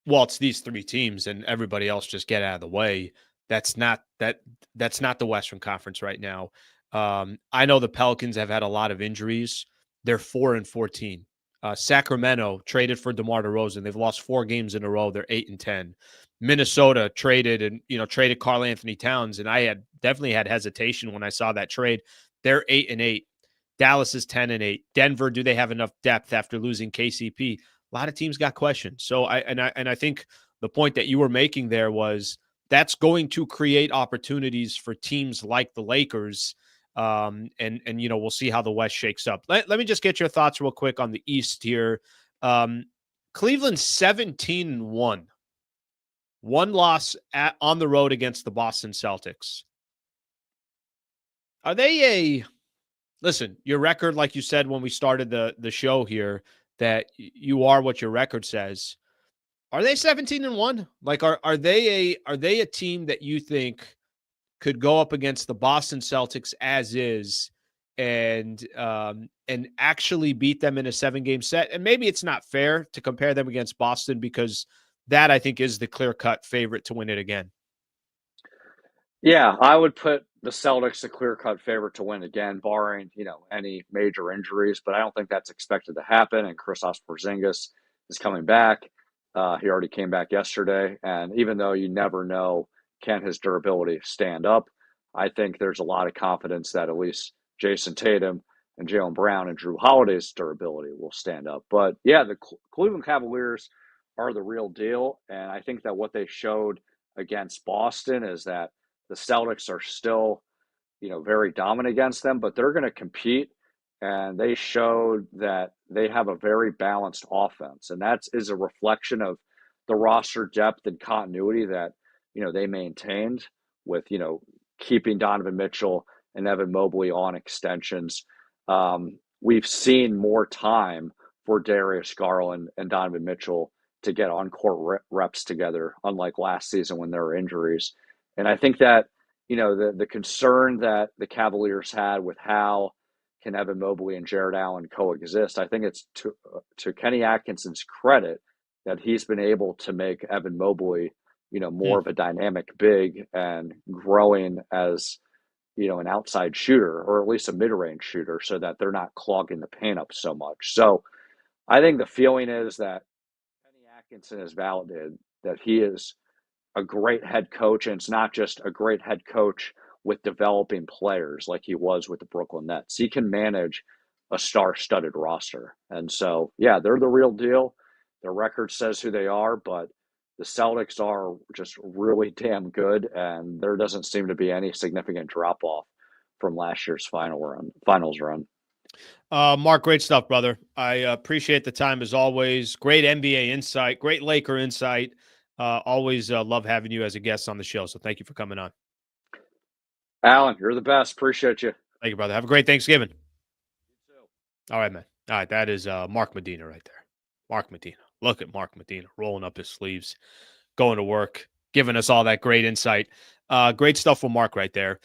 well, it's these three teams and everybody else just get out of the way. That's not the Western Conference right now. I know the Pelicans have had a lot of injuries. They're 4-14. Sacramento traded for DeMar DeRozan. They've lost 4 games in a row. They're 8-10. Minnesota traded Karl Anthony Towns, and I had definitely had hesitation when I saw that trade. They're 8-8. Dallas is 10-8. Denver, do they have enough depth after losing KCP? A lot of teams got questions. So I think the point that you were making there was that's going to create opportunities for teams like the Lakers. And we'll see how the West shakes up. Let me just get your thoughts real quick on the East here. Cleveland 17-1. One loss on the road against the Boston Celtics. Are they listen, your record, like you said when we started the show here, that you are what your record says. Are they 17-1? Like, are they a team that you think could go up against the Boston Celtics as is and actually beat them in a 7-game set? And maybe it's not fair to compare them against Boston because that I think is the clear-cut favorite to win it again. Yeah, I would put the Celtics a clear-cut favorite to win again, barring, any major injuries, but I don't think that's expected to happen. And Kristaps Porzingis is coming back. He already came back yesterday. And even though you never know, can his durability stand up? I think there's a lot of confidence that at least Jason Tatum and Jaylen Brown and Drew Holiday's durability will stand up. But yeah, the Cleveland Cavaliers are the real deal. And I think that what they showed against Boston is that the Celtics are still, very dominant against them, but they're going to compete. And they showed that they have a very balanced offense. And that is a reflection of the roster depth and continuity that, they maintained with, keeping Donovan Mitchell and Evan Mobley on extensions. We've seen more time for Darius Garland and Donovan Mitchell to get on-court reps together, unlike last season when there were injuries. And I think that, the concern that the Cavaliers had with how can Evan Mobley and Jared Allen coexist, I think it's to Kenny Atkinson's credit that he's been able to make Evan Mobley, more of a dynamic big and growing as, an outside shooter or at least a mid-range shooter so that they're not clogging the paint up so much. So I think the feeling is that Kenny Atkinson has validated that he is a great head coach, and it's not just a great head coach with developing players like he was with the Brooklyn Nets. He can manage a star-studded roster. And so, yeah, they're the real deal. Their record says who they are, but the Celtics are just really damn good, and there doesn't seem to be any significant drop-off from last year's finals run. Mark, great stuff, brother. I appreciate the time as always. Great NBA insight, great Laker insight. Always love having you as a guest on the show. So thank you for coming on. Alan, you're the best. Appreciate you. Thank you, brother. Have a great Thanksgiving. You too. All right, man. All right, that is Mark Medina right there. Mark Medina. Look at Mark Medina rolling up his sleeves, going to work, giving us all that great insight. Great stuff from Mark right there.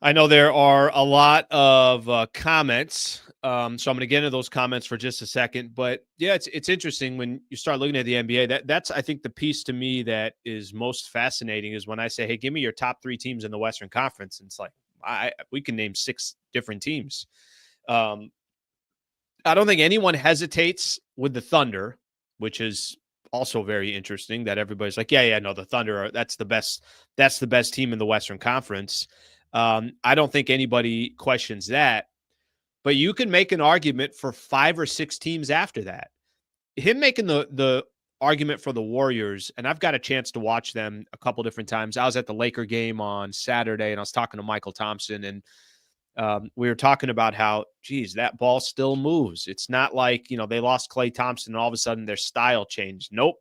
I know there are a lot of comments, so I'm going to get into those comments for just a second. But yeah, it's interesting when you start looking at the NBA. That's I think the piece to me that is most fascinating is when I say, "Hey, give me your top 3 teams in the Western Conference." And it's like we can name 6 different teams. I don't think anyone hesitates with the Thunder, which is also very interesting. That everybody's like, "Yeah, no, the Thunder that's the best team in the Western Conference." I don't think anybody questions that, but you can make an argument for 5 or 6 teams after that. Him making the argument for the Warriors, and I've got a chance to watch them a couple different times. I was at the Laker game on Saturday, and I was talking to Michael Thompson, and we were talking about how, geez, that ball still moves. It's not like, they lost Klay Thompson and all of a sudden their style changed. Nope.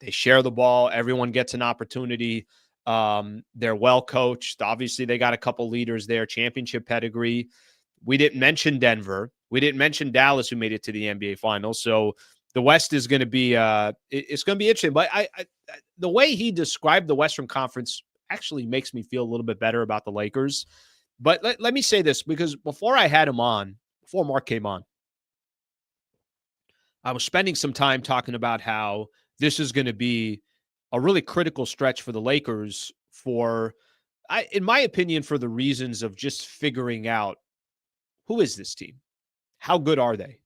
They share the ball. Everyone gets an opportunity. They're well coached. Obviously, they got a couple leaders there, championship pedigree. We didn't mention Denver. We didn't mention Dallas, who made it to the NBA Finals. So the West is going to be it's going to be interesting. But I the way he described the Western Conference actually makes me feel a little bit better about the Lakers. But let me say this, because before Mark came on, I was spending some time talking about how this is going to be a really critical stretch for the Lakers in my opinion, for the reasons of just figuring out who is this team? How good are they?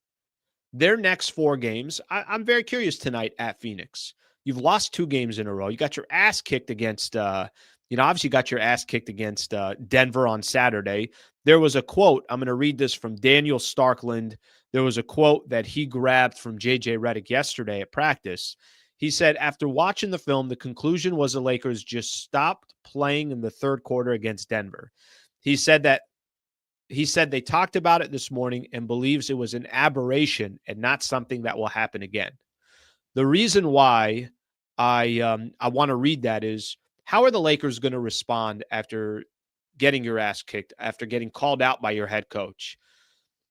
Their next 4 games, I'm very curious tonight at Phoenix. You've lost 2 games in a row. You got your ass kicked against, obviously got your ass kicked against Denver on Saturday. There was a quote, I'm going to read this from Daniel Starkland. There was a quote that he grabbed from JJ Redick yesterday at practice. He said, after watching the film, the conclusion was the Lakers just stopped playing in the third quarter against Denver. He said they talked about it this morning and believes it was an aberration and not something that will happen again. The reason why I want to read that is, how are the Lakers going to respond after getting your ass kicked, after getting called out by your head coach?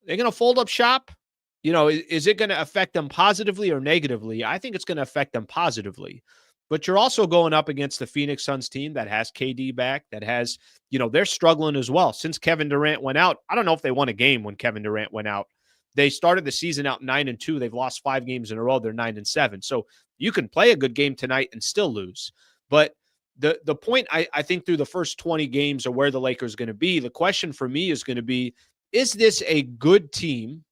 They're going to fold up shop? Is it going to affect them positively or negatively? I think it's going to affect them positively. But you're also going up against the Phoenix Suns team that has KD back, that has, they're struggling as well. Since Kevin Durant went out, I don't know if they won a game when Kevin Durant went out. They started the season out 9-2. They've lost 5 games in a row. They're 9-7. So you can play a good game tonight and still lose. But the point, I think, through the first 20 games of where the Lakers are going to be, the question for me is going to be, is this a good team,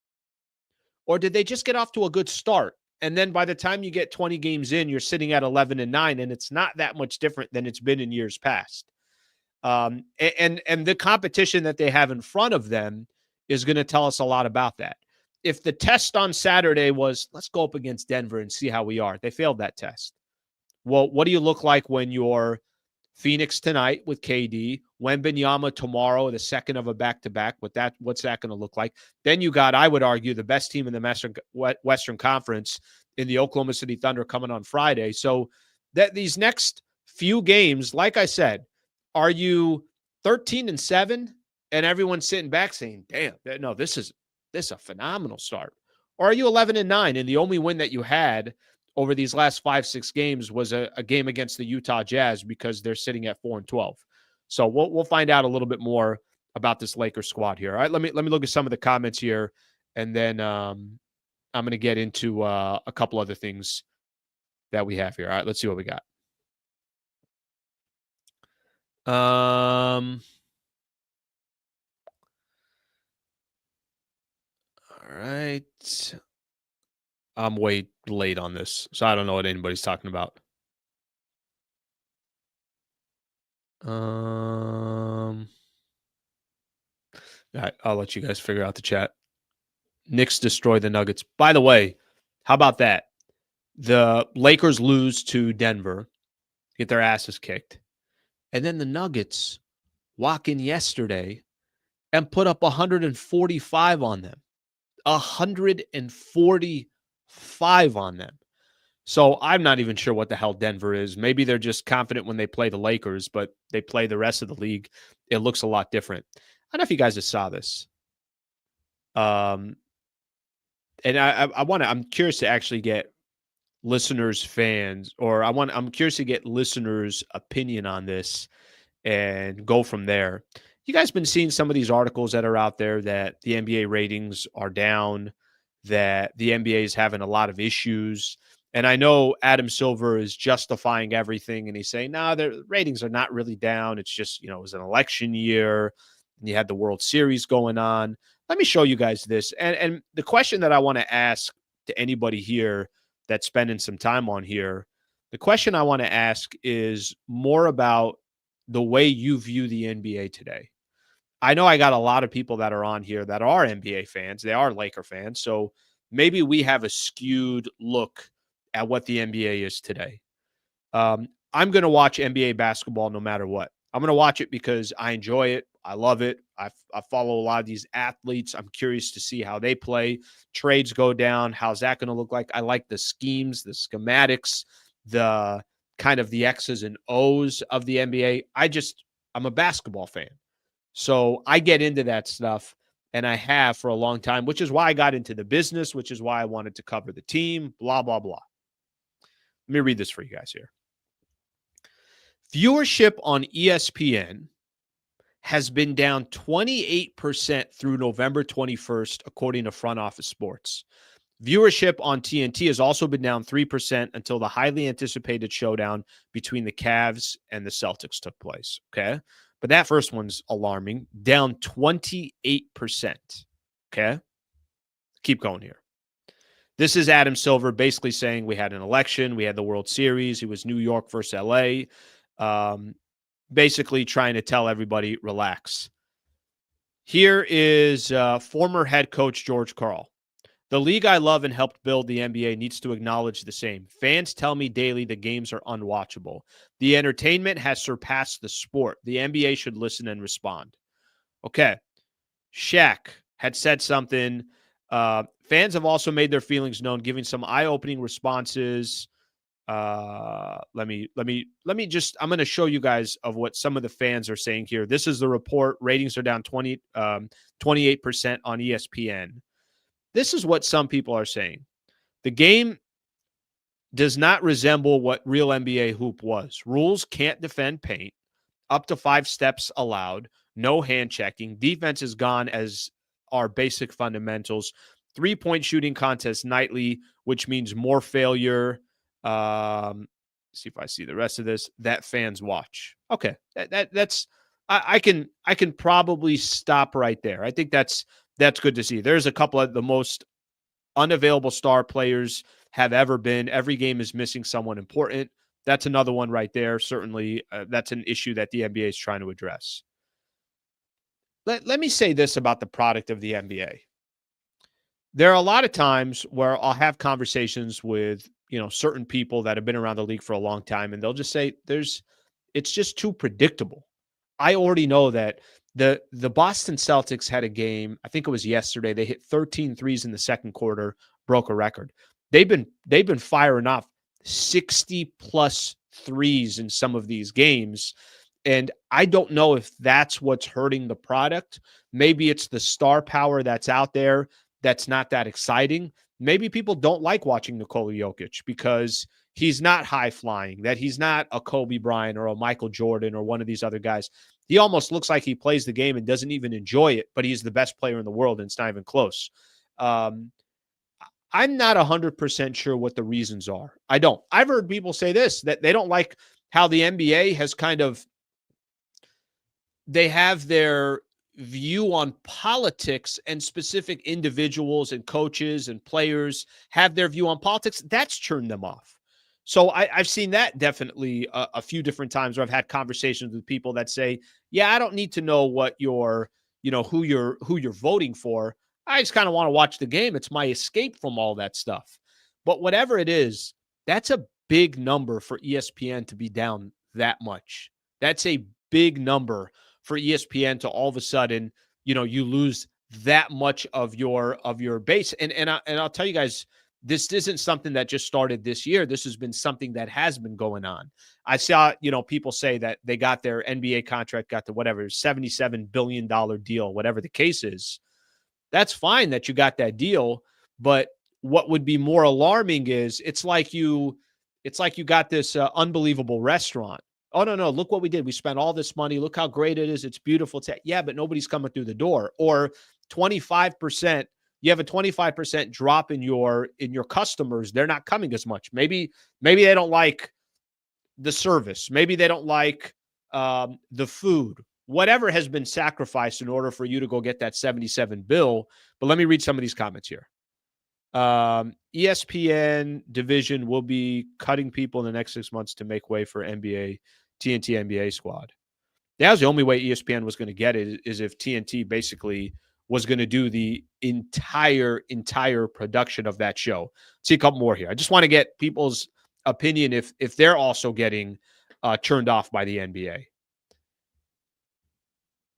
or did they just get off to a good start? And then by the time you get 20 games in, you're sitting at 11-9, and it's not that much different than it's been in years past. And the competition that they have in front of them is going to tell us a lot about that. If the test on Saturday was, let's go up against Denver and see how we are, they failed that test. Well, what do you look like when you're Phoenix tonight with KD, Wembanyama tomorrow, the second of a back-to-back? What's that going to look like? Then you got, I would argue, the best team in the Western Conference in the Oklahoma City Thunder coming on Friday. So that these next few games, like I said, are you 13-7 and everyone's sitting back saying, damn, no, this is a phenomenal start? Or are you 11-9 and the only win that you had over these last 5-6 games was a game against the Utah Jazz because they're sitting at 4-12. So we'll find out a little bit more about this Lakers squad here. All right, let me look at some of the comments here, and then I'm going to get into a couple other things that we have here. All right, let's see what we got. All right. I'm way late on this, so I don't know what anybody's talking about. All right, I'll let you guys figure out the chat. Knicks destroy the Nuggets. By the way, how about that? The Lakers lose to Denver, get their asses kicked. And then the Nuggets walk in yesterday and put up 145 on them. 145 on them. So I'm not even sure what the hell Denver is. Maybe they're just confident when they play the Lakers, but they play the rest of the league. It looks a lot different. I don't know if you guys just saw this. And I'm curious to actually get listeners, fans, or I'm curious to get listeners' opinion on this and go from there. You guys been seeing some of these articles that are out there that the NBA ratings are down, that the NBA is having a lot of issues. And I know Adam Silver is justifying everything, and he's saying, no, the ratings are not really down. It's just, it was an election year, and you had the World Series going on. Let me show you guys this. And the question that I want to ask to anybody here that's spending some time on here, the question I want to ask is more about the way you view the NBA today. I know I got a lot of people that are on here that are NBA fans. They are Laker fans. So maybe we have a skewed look at what the NBA is today. I'm going to watch NBA basketball no matter what. I'm going to watch it because I enjoy it. I love it. I follow a lot of these athletes. I'm curious to see how they play. Trades go down. How's that going to look like? I like the schemes, the schematics, the kind of the X's and O's of the NBA. I'm a basketball fan. So I get into that stuff, and I have for a long time, which is why I got into the business, which is why I wanted to cover the team, blah, blah, blah. Let me read this for you guys here. Viewership on ESPN has been down 28% through November 21st, according to Front Office Sports. Viewership on TNT has also been down 3% until the highly anticipated showdown between the Cavs and the Celtics took place. Okay. But that first one's alarming, down 28%. Okay. Keep going here. This is Adam Silver basically saying we had an election. We had the World Series. It was New York versus LA. Basically trying to tell everybody, relax. Here is former head coach George Karl. The league I love and helped build, the NBA, needs to acknowledge the same. Fans tell me daily the games are unwatchable. The entertainment has surpassed the sport. The NBA should listen and respond. Okay. Shaq had said something. Fans have also made their feelings known, giving some eye-opening responses. Let me just, I'm going to show you guys of what some of the fans are saying here. This is the report. Ratings are down 28% on ESPN. This is what some people are saying. The game does not resemble what real NBA hoop was. Rules can't defend paint. Up to 5 steps allowed. No hand checking. Defense is gone as are basic fundamentals. 3-point shooting contest nightly, which means more failure. See if I see the rest of this. That fans watch. Okay, that's I can probably stop right there. I think that's good to see. There's a couple of the most unavailable star players have ever been. Every game is missing someone important. That's another one right there. Certainly, that's an issue that the NBA is trying to address. Let me say this about the product of the NBA. There are a lot of times where I'll have conversations with, certain people that have been around the league for a long time, and they'll just say it's just too predictable. I already know that the Boston Celtics had a game, I think it was yesterday. They hit 13 threes in the second quarter, broke a record. They've been firing off 60 plus threes in some of these games. And I don't know if that's what's hurting the product. Maybe it's the star power that's out there that's not that exciting. Maybe people don't like watching Nikola Jokic because he's not high flying, that he's not a Kobe Bryant or a Michael Jordan or one of these other guys. He almost looks like he plays the game and doesn't even enjoy it, but he's the best player in the world and it's not even close. I'm not 100% sure what the reasons are. I don't. I've heard people say this, that they don't like how the NBA has they have their view on politics and specific individuals and coaches and players have their view on politics. That's turned them off. So I've seen that definitely a few different times where I've had conversations with people that say, yeah, I don't need to know what who you're voting for. I just kind of want to watch the game. It's my escape from all that stuff. But whatever it is, that's a big number for ESPN to be down that much. That's a big number for ESPN to all of a sudden you lose that much of your base. And I'll tell you guys, this isn't something that just started this year. This has been something that has been going on. I saw, people say that they got their NBA contract, got the whatever, $77 billion deal, whatever the case is. That's fine that you got that deal. But what would be more alarming is it's like you got this unbelievable restaurant. Oh, no, look what we did. We spent all this money. Look how great it is. It's beautiful. Yeah, but nobody's coming through the door. Or 25%, you have a 25% drop in your customers. They're not coming as much. Maybe they don't like the service. Maybe they don't like the food. Whatever has been sacrificed in order for you to go get that 77 bill. But let me read some of these comments here. ESPN division will be cutting people in the next 6 months to make way for TNT NBA squad. That was the only way ESPN was going to get it, is if TNT basically was going to do the entire production of that show. Let's see a couple more here. I just want to get people's opinion if they're also getting turned off by the NBA.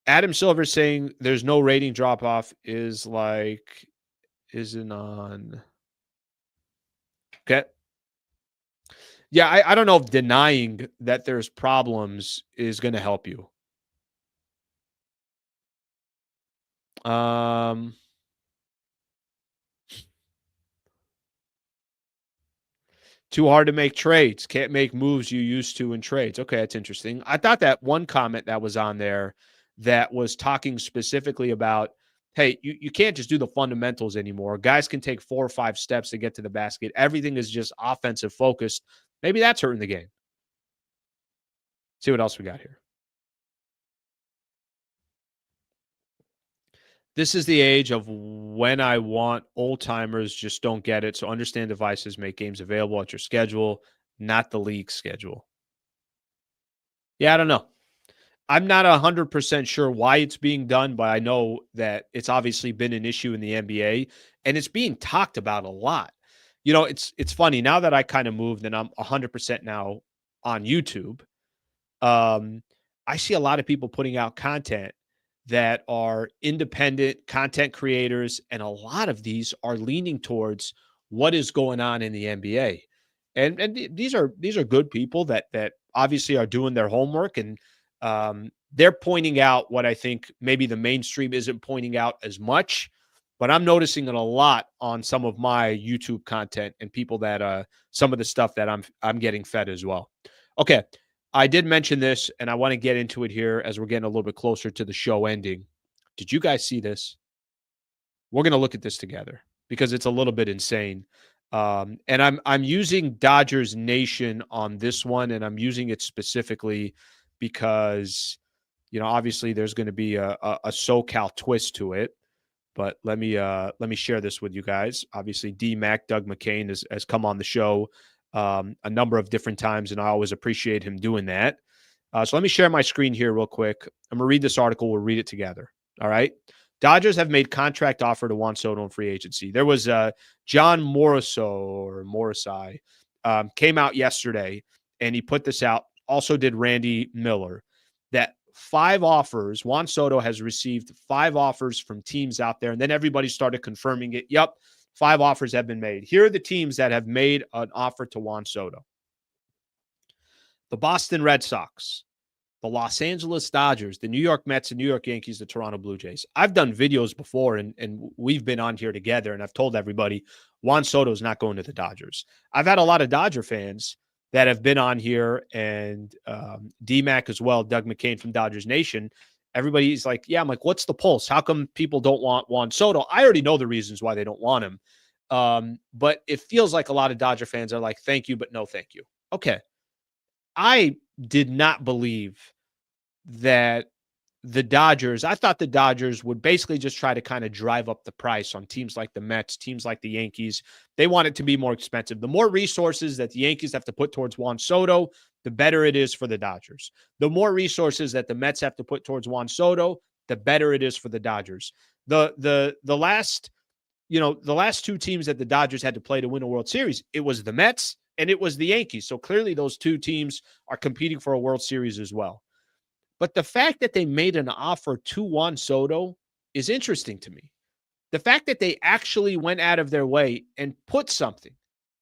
Adam Silver saying there's no rating drop off isn't on. Okay. Yeah, I don't know if denying that there's problems is going to help you. Too hard to make trades. Can't make moves you used to in trades. Okay, that's interesting. I thought that one comment that was on there that was talking specifically about, hey, you can't just do the fundamentals anymore. Guys can take 4 or 5 steps to get to the basket. Everything is just offensive focused. Maybe that's hurting the game. See what else we got here. This is the age of when I want old timers just don't get it. So understand devices make games available at your schedule, not the league schedule. Yeah, I don't know. I'm not 100% sure why it's being done, but I know that it's obviously been an issue in the NBA, and it's being talked about a lot. It's funny now that I kind of moved and I'm 100% now on YouTube. I see a lot of people putting out content that are independent content creators, and a lot of these are leaning towards what is going on in the NBA. And these are good people that obviously are doing their homework, and they're pointing out what I think maybe the mainstream isn't pointing out as much. But I'm noticing it a lot on some of my YouTube content and people that some of the stuff that I'm getting fed as well. Okay. I did mention this, and I want to get into it here as we're getting a little bit closer to the show ending. Did you guys see this? We're going to look at this together because it's a little bit insane. And I'm using Dodgers Nation on this one, and I'm using it specifically because, obviously there's going to be a SoCal twist to it. But let me share this with you guys. Obviously, D-Mac, Doug McCain has come on the show a number of different times, and I always appreciate him doing that. So let me share my screen here real quick. I'm going to read this article. We'll read it together. All right. Dodgers have made contract offer to Juan Soto in free agency. There was John Morrisai came out yesterday, and he put this out. Also did Randy Miller, that 5 offers. Juan Soto has received 5 offers from teams out there, and then everybody started confirming it. Yep. 5 offers have been made. Here are the teams that have made an offer to Juan Soto: the Boston Red Sox, the Los Angeles Dodgers, the New York Mets, the New York Yankees, the Toronto Blue Jays. I've done videos before, and we've been on here together, and I've told everybody Juan Soto is not going to the Dodgers. I've had a lot of Dodger fans that have been on here, and D-Mac as well, Doug McCain from Dodgers Nation. Everybody's like, yeah, I'm like, what's the pulse? How come people don't want Juan Soto? I already know the reasons why they don't want him. But it feels like a lot of Dodger fans are like, thank you, but no thank you. Okay. I did not believe that I thought the Dodgers would basically just try to kind of drive up the price on teams like the Mets, teams like the Yankees. They want it to be more expensive. The more resources that the Yankees have to put towards Juan Soto, the better it is for the Dodgers. The more resources that the Mets have to put towards Juan Soto, the better it is for the Dodgers. The last 2 teams that the Dodgers had to play to win a World Series, it was the Mets and it was the Yankees. So clearly those 2 teams are competing for a World Series as well. But the fact that they made an offer to Juan Soto is interesting to me. The fact that they actually went out of their way and put something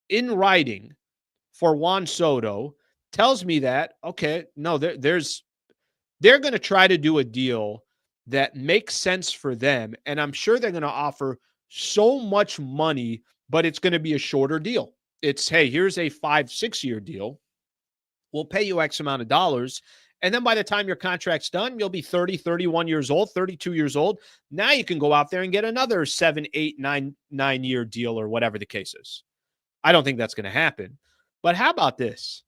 in writing for Juan Soto tells me that, okay, no, they're going to try to do a deal that makes sense for them. And I'm sure they're going to offer so much money, but it's going to be a shorter deal. It's, hey, here's a 5-6 year deal. We'll pay you X amount of dollars. And then by the time your contract's done, you'll be 30, 31 years old, 32 years old. Now you can go out there and get another 7, 8, 9 year deal or whatever the case is. I don't think that's going to happen. But how about this?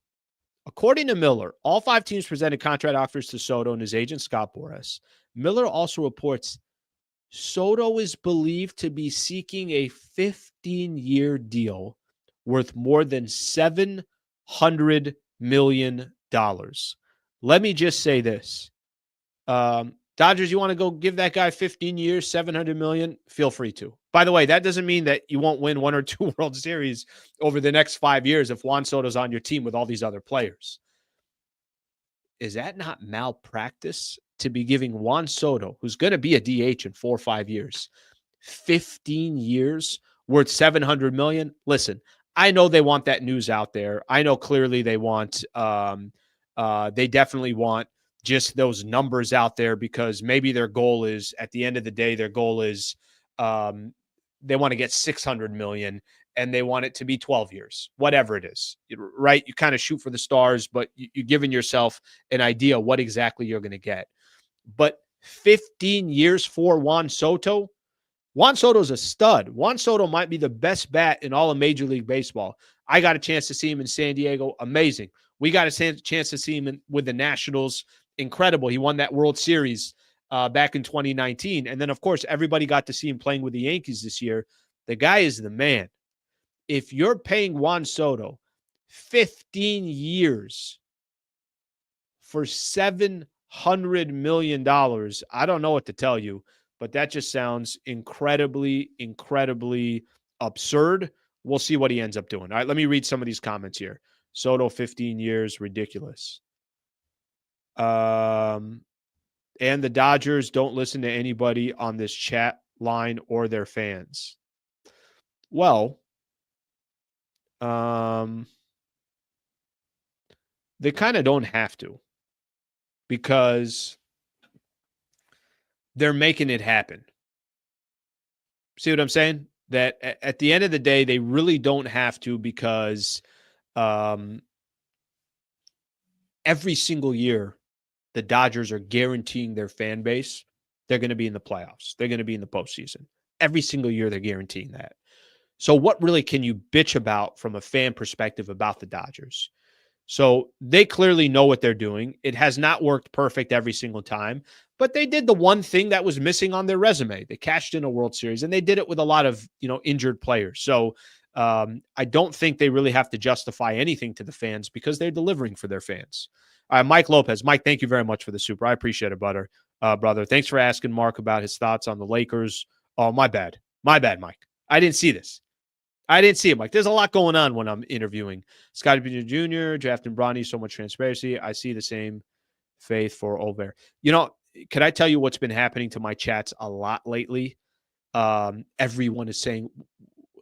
According to Miller, all 5 teams presented contract offers to Soto and his agent, Scott Boras. Miller also reports Soto is believed to be seeking a 15-year deal worth more than $700 million. Let me just say this. Dodgers, you want to go give that guy 15 years, $700 million? Feel free to. By the way, that doesn't mean that you won't win 1 or 2 World Series over the next 5 years if Juan Soto's on your team with all these other players. Is that not malpractice to be giving Juan Soto, who's going to be a DH in 4 or 5 years, 15 years worth $700 million? Listen, I know they want that news out there. I know clearly they want, they definitely want just those numbers out there because maybe their goal is, at the end of the day, their goal is they want to get $600 million and they want it to be 12 years, whatever it is, right? You kind of shoot for the stars, but you're giving yourself an idea what exactly you're going to get. But 15 years for Juan Soto? Juan Soto's a stud. Juan Soto might be the best bat in all of Major League Baseball. I got a chance to see him in San Diego. Amazing. We got a chance to see him with the Nationals. Incredible. He won that World Series back in 2019. And then, of course, everybody got to see him playing with the Yankees this year. The guy is the man. If you're paying Juan Soto 15 years for $700 million, I don't know what to tell you, but that just sounds incredibly, incredibly absurd. We'll see what he ends up doing. All right, let me read some of these comments here. Soto, 15 years, ridiculous. And the Dodgers don't listen to anybody on this chat line or their fans. Well, they kind of don't have to because they're making it happen. See what I'm saying? That at the end of the day, they really don't have to because every single year, the Dodgers are guaranteeing their fan base they're going to be in the playoffs. They're going to be in the postseason. Every single year, they're guaranteeing that. So what really can you bitch about from a fan perspective about the Dodgers? So they clearly know what they're doing. It has not worked perfect every single time, but they did the one thing that was missing on their resume. They cashed in a World Series, and they did it with a lot of, injured players. So I don't think they really have to justify anything to the fans because they're delivering for their fans. Mike Lopez. Mike, thank you very much for the super. I appreciate it, brother. Thanks for asking Mark about his thoughts on the Lakers. Oh, my bad. My bad, Mike. I didn't see this. I didn't see it, Mike. There's a lot going on when I'm interviewing Scotty Pippen Jr., drafting Bronny, so much transparency. I see the same faith for Olver. Could I tell you what's been happening to my chats a lot lately? Everyone is saying,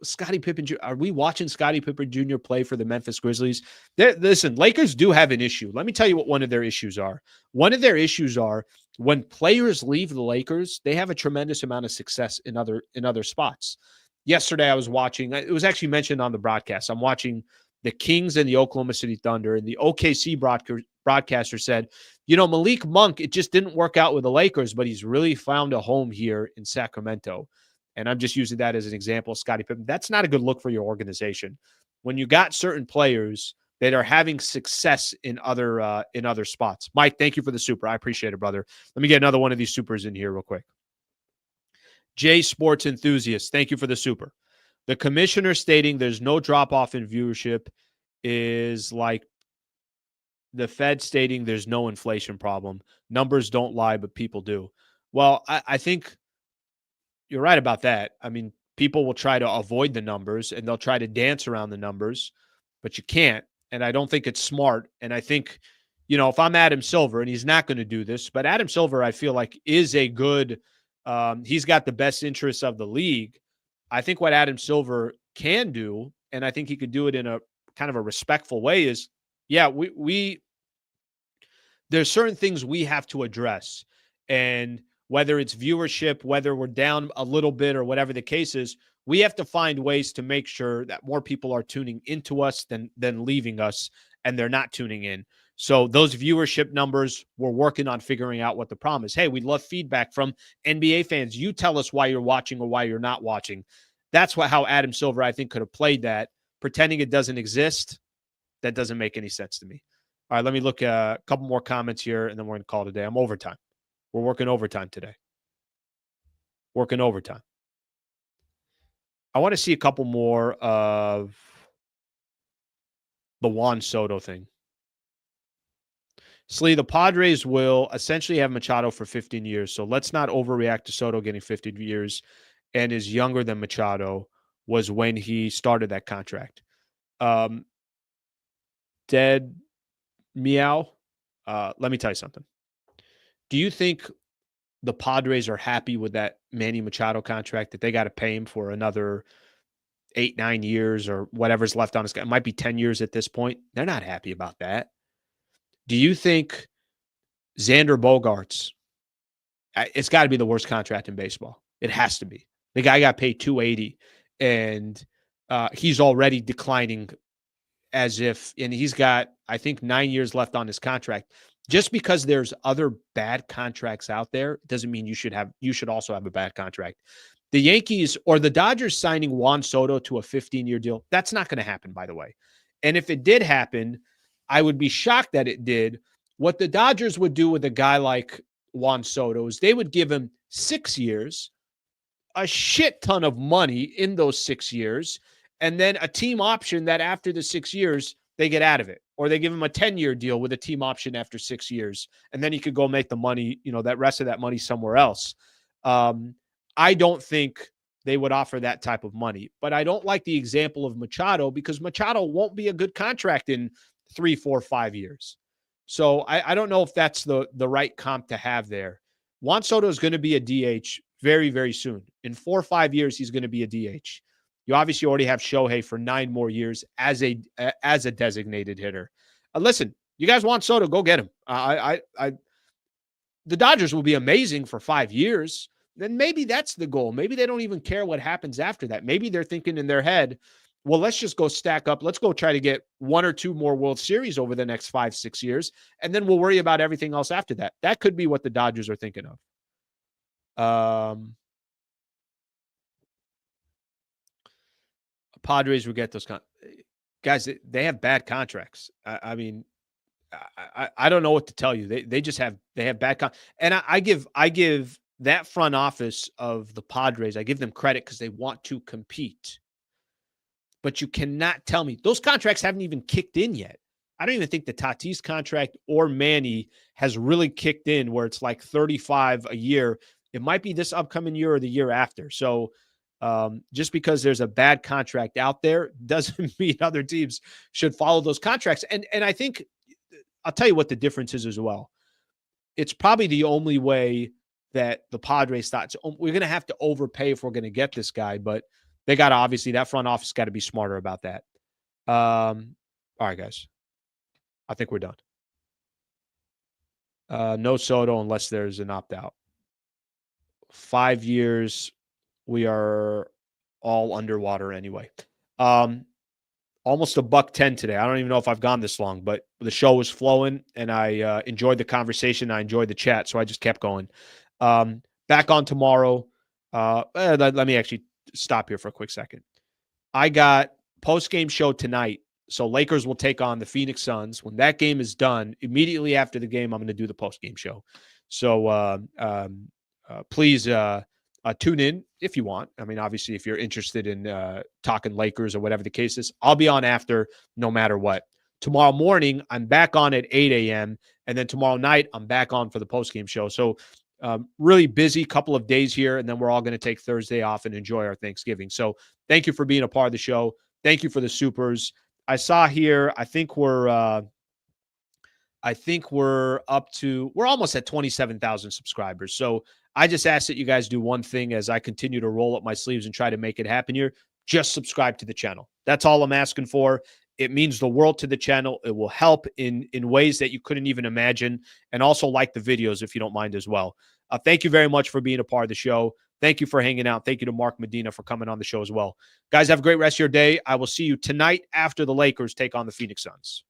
Scotty Pippen Jr., are we watching Scotty Pippen Jr. play for the Memphis Grizzlies? Listen, Lakers do have an issue. Let me tell you what one of their issues are. One of their issues are when players leave the Lakers, they have a tremendous amount of success in other spots. Yesterday, I was watching, it was actually mentioned on the broadcast. I'm watching the Kings and the Oklahoma City Thunder, and the OKC broadcaster said, Malik Monk, it just didn't work out with the Lakers, but he's really found a home here in Sacramento. And I'm just using that as an example, Scottie Pippen. That's not a good look for your organization. When you got certain players that are having success in other spots. Mike, thank you for the super. I appreciate it, brother. Let me get another one of these supers in here real quick. J Sports Enthusiast, thank you for the super. The commissioner stating there's no drop-off in viewership is like the Fed stating there's no inflation problem. Numbers don't lie, but people do. Well, I think you're right about that. I mean, people will try to avoid the numbers and they'll try to dance around the numbers, but you can't. And I don't think it's smart. And I think, if I'm Adam Silver, and he's not going to do this, but Adam Silver, I feel like, is a good he's got the best interests of the league. I think what Adam Silver can do, and I think he could do it in a kind of a respectful way, is, yeah, there's certain things we have to address. And whether it's viewership, whether we're down a little bit or whatever the case is, we have to find ways to make sure that more people are tuning into us than leaving us, and they're not tuning in. So those viewership numbers, we're working on figuring out what the problem is. Hey, we'd love feedback from NBA fans. You tell us why you're watching or why you're not watching. That's how Adam Silver, I think, could have played that. Pretending it doesn't exist, that doesn't make any sense to me. All right, let me look at a couple more comments here, and then we're going to call it a day. I'm overtime. We're working overtime today. Working overtime. I want to see a couple more of the Juan Soto thing. Slee, the Padres will essentially have Machado for 15 years, so let's not overreact to Soto getting 15 years and is younger than Machado was when he started that contract. Dead Meow, let me tell you something. Do you think the Padres are happy with that Manny Machado contract, that they got to pay him for another 8-9 years or whatever's left on his? It might be 10 years at this point. They're not happy about that. Do you think Xander Bogaerts, it's got to be the worst contract in baseball? It has to be. The guy got paid $280, and he's already declining as if, and he's got, I think, 9 years left on his contract. Just because there's other bad contracts out there doesn't mean you should also have a bad contract. The Yankees or the Dodgers signing Juan Soto to a 15-year deal, that's not going to happen, by the way. And if it did happen, I would be shocked that it did. What the Dodgers would do with a guy like Juan Soto is they would give him 6 years, a shit ton of money in those 6 years, and then a team option that after the 6 years, they get out of it. Or they give him a 10-year deal with a team option after 6 years, and then he could go make the money, that rest of that money somewhere else. I don't think they would offer that type of money. But I don't like the example of Machado because Machado won't be a good contract in 3, 4, 5 years. So I don't know if that's the right comp to have there. Juan Soto is going to be a DH very, very soon. In 4 or 5 years, he's going to be a DH. You obviously already have Shohei for 9 more years as a designated hitter. Listen, you guys want Soto, go get him. The Dodgers will be amazing for 5 years. Then maybe that's the goal. Maybe they don't even care what happens after that. Maybe they're thinking in their head, well, let's just go stack up. Let's go try to get 1 or 2 more World Series over the next 5, 6 years, and then we'll worry about everything else after that. That could be what the Dodgers are thinking of. Padres will get those guys. They have bad contracts. I mean, I don't know what to tell you. They just have bad and I give that front office of the Padres, I give them credit because they want to compete. But you cannot tell me those contracts haven't even kicked in yet. I don't even think the Tatis contract or Manny has really kicked in where it's like 35 a year. It might be this upcoming year or the year after. So just because there's a bad contract out there doesn't mean other teams should follow those contracts. And I think I'll tell you what the difference is as well. It's probably the only way that the Padres thought, we're going to have to overpay if we're going to get this guy, but they got to, obviously, that front office got to be smarter about that. All right, guys. I think we're done. No Soto unless there's an opt-out. 5 years, we are all underwater anyway. Almost $110 today. I don't even know if I've gone this long, but the show was flowing, and I enjoyed the conversation. I enjoyed the chat, so I just kept going. Back on tomorrow. Let me actually stop here for a quick second. I got post-game show tonight. So Lakers will take on the Phoenix Suns. When that game is done, immediately after the game, I'm going to do the post-game show. So please tune in if you want. I mean, obviously, if you're interested in talking Lakers or whatever the case is, I'll be on after no matter what. Tomorrow morning, I'm back on at 8 a.m. And then tomorrow night, I'm back on for the post-game show. So really busy couple of days here, and then we're all going to take Thursday off and enjoy our Thanksgiving. So thank you for being a part of the show. Thank you for the supers. I saw here, I think we're up to, we're almost at 27,000 subscribers. So I just ask that you guys do one thing as I continue to roll up my sleeves and try to make it happen here. Just subscribe to the channel. That's all I'm asking for. It means the world to the channel. It will help in ways that you couldn't even imagine. And also like the videos if you don't mind as well. Thank you very much for being a part of the show. Thank you for hanging out. Thank you to Mark Medina for coming on the show as well. Guys, have a great rest of your day. I will see you tonight after the Lakers take on the Phoenix Suns.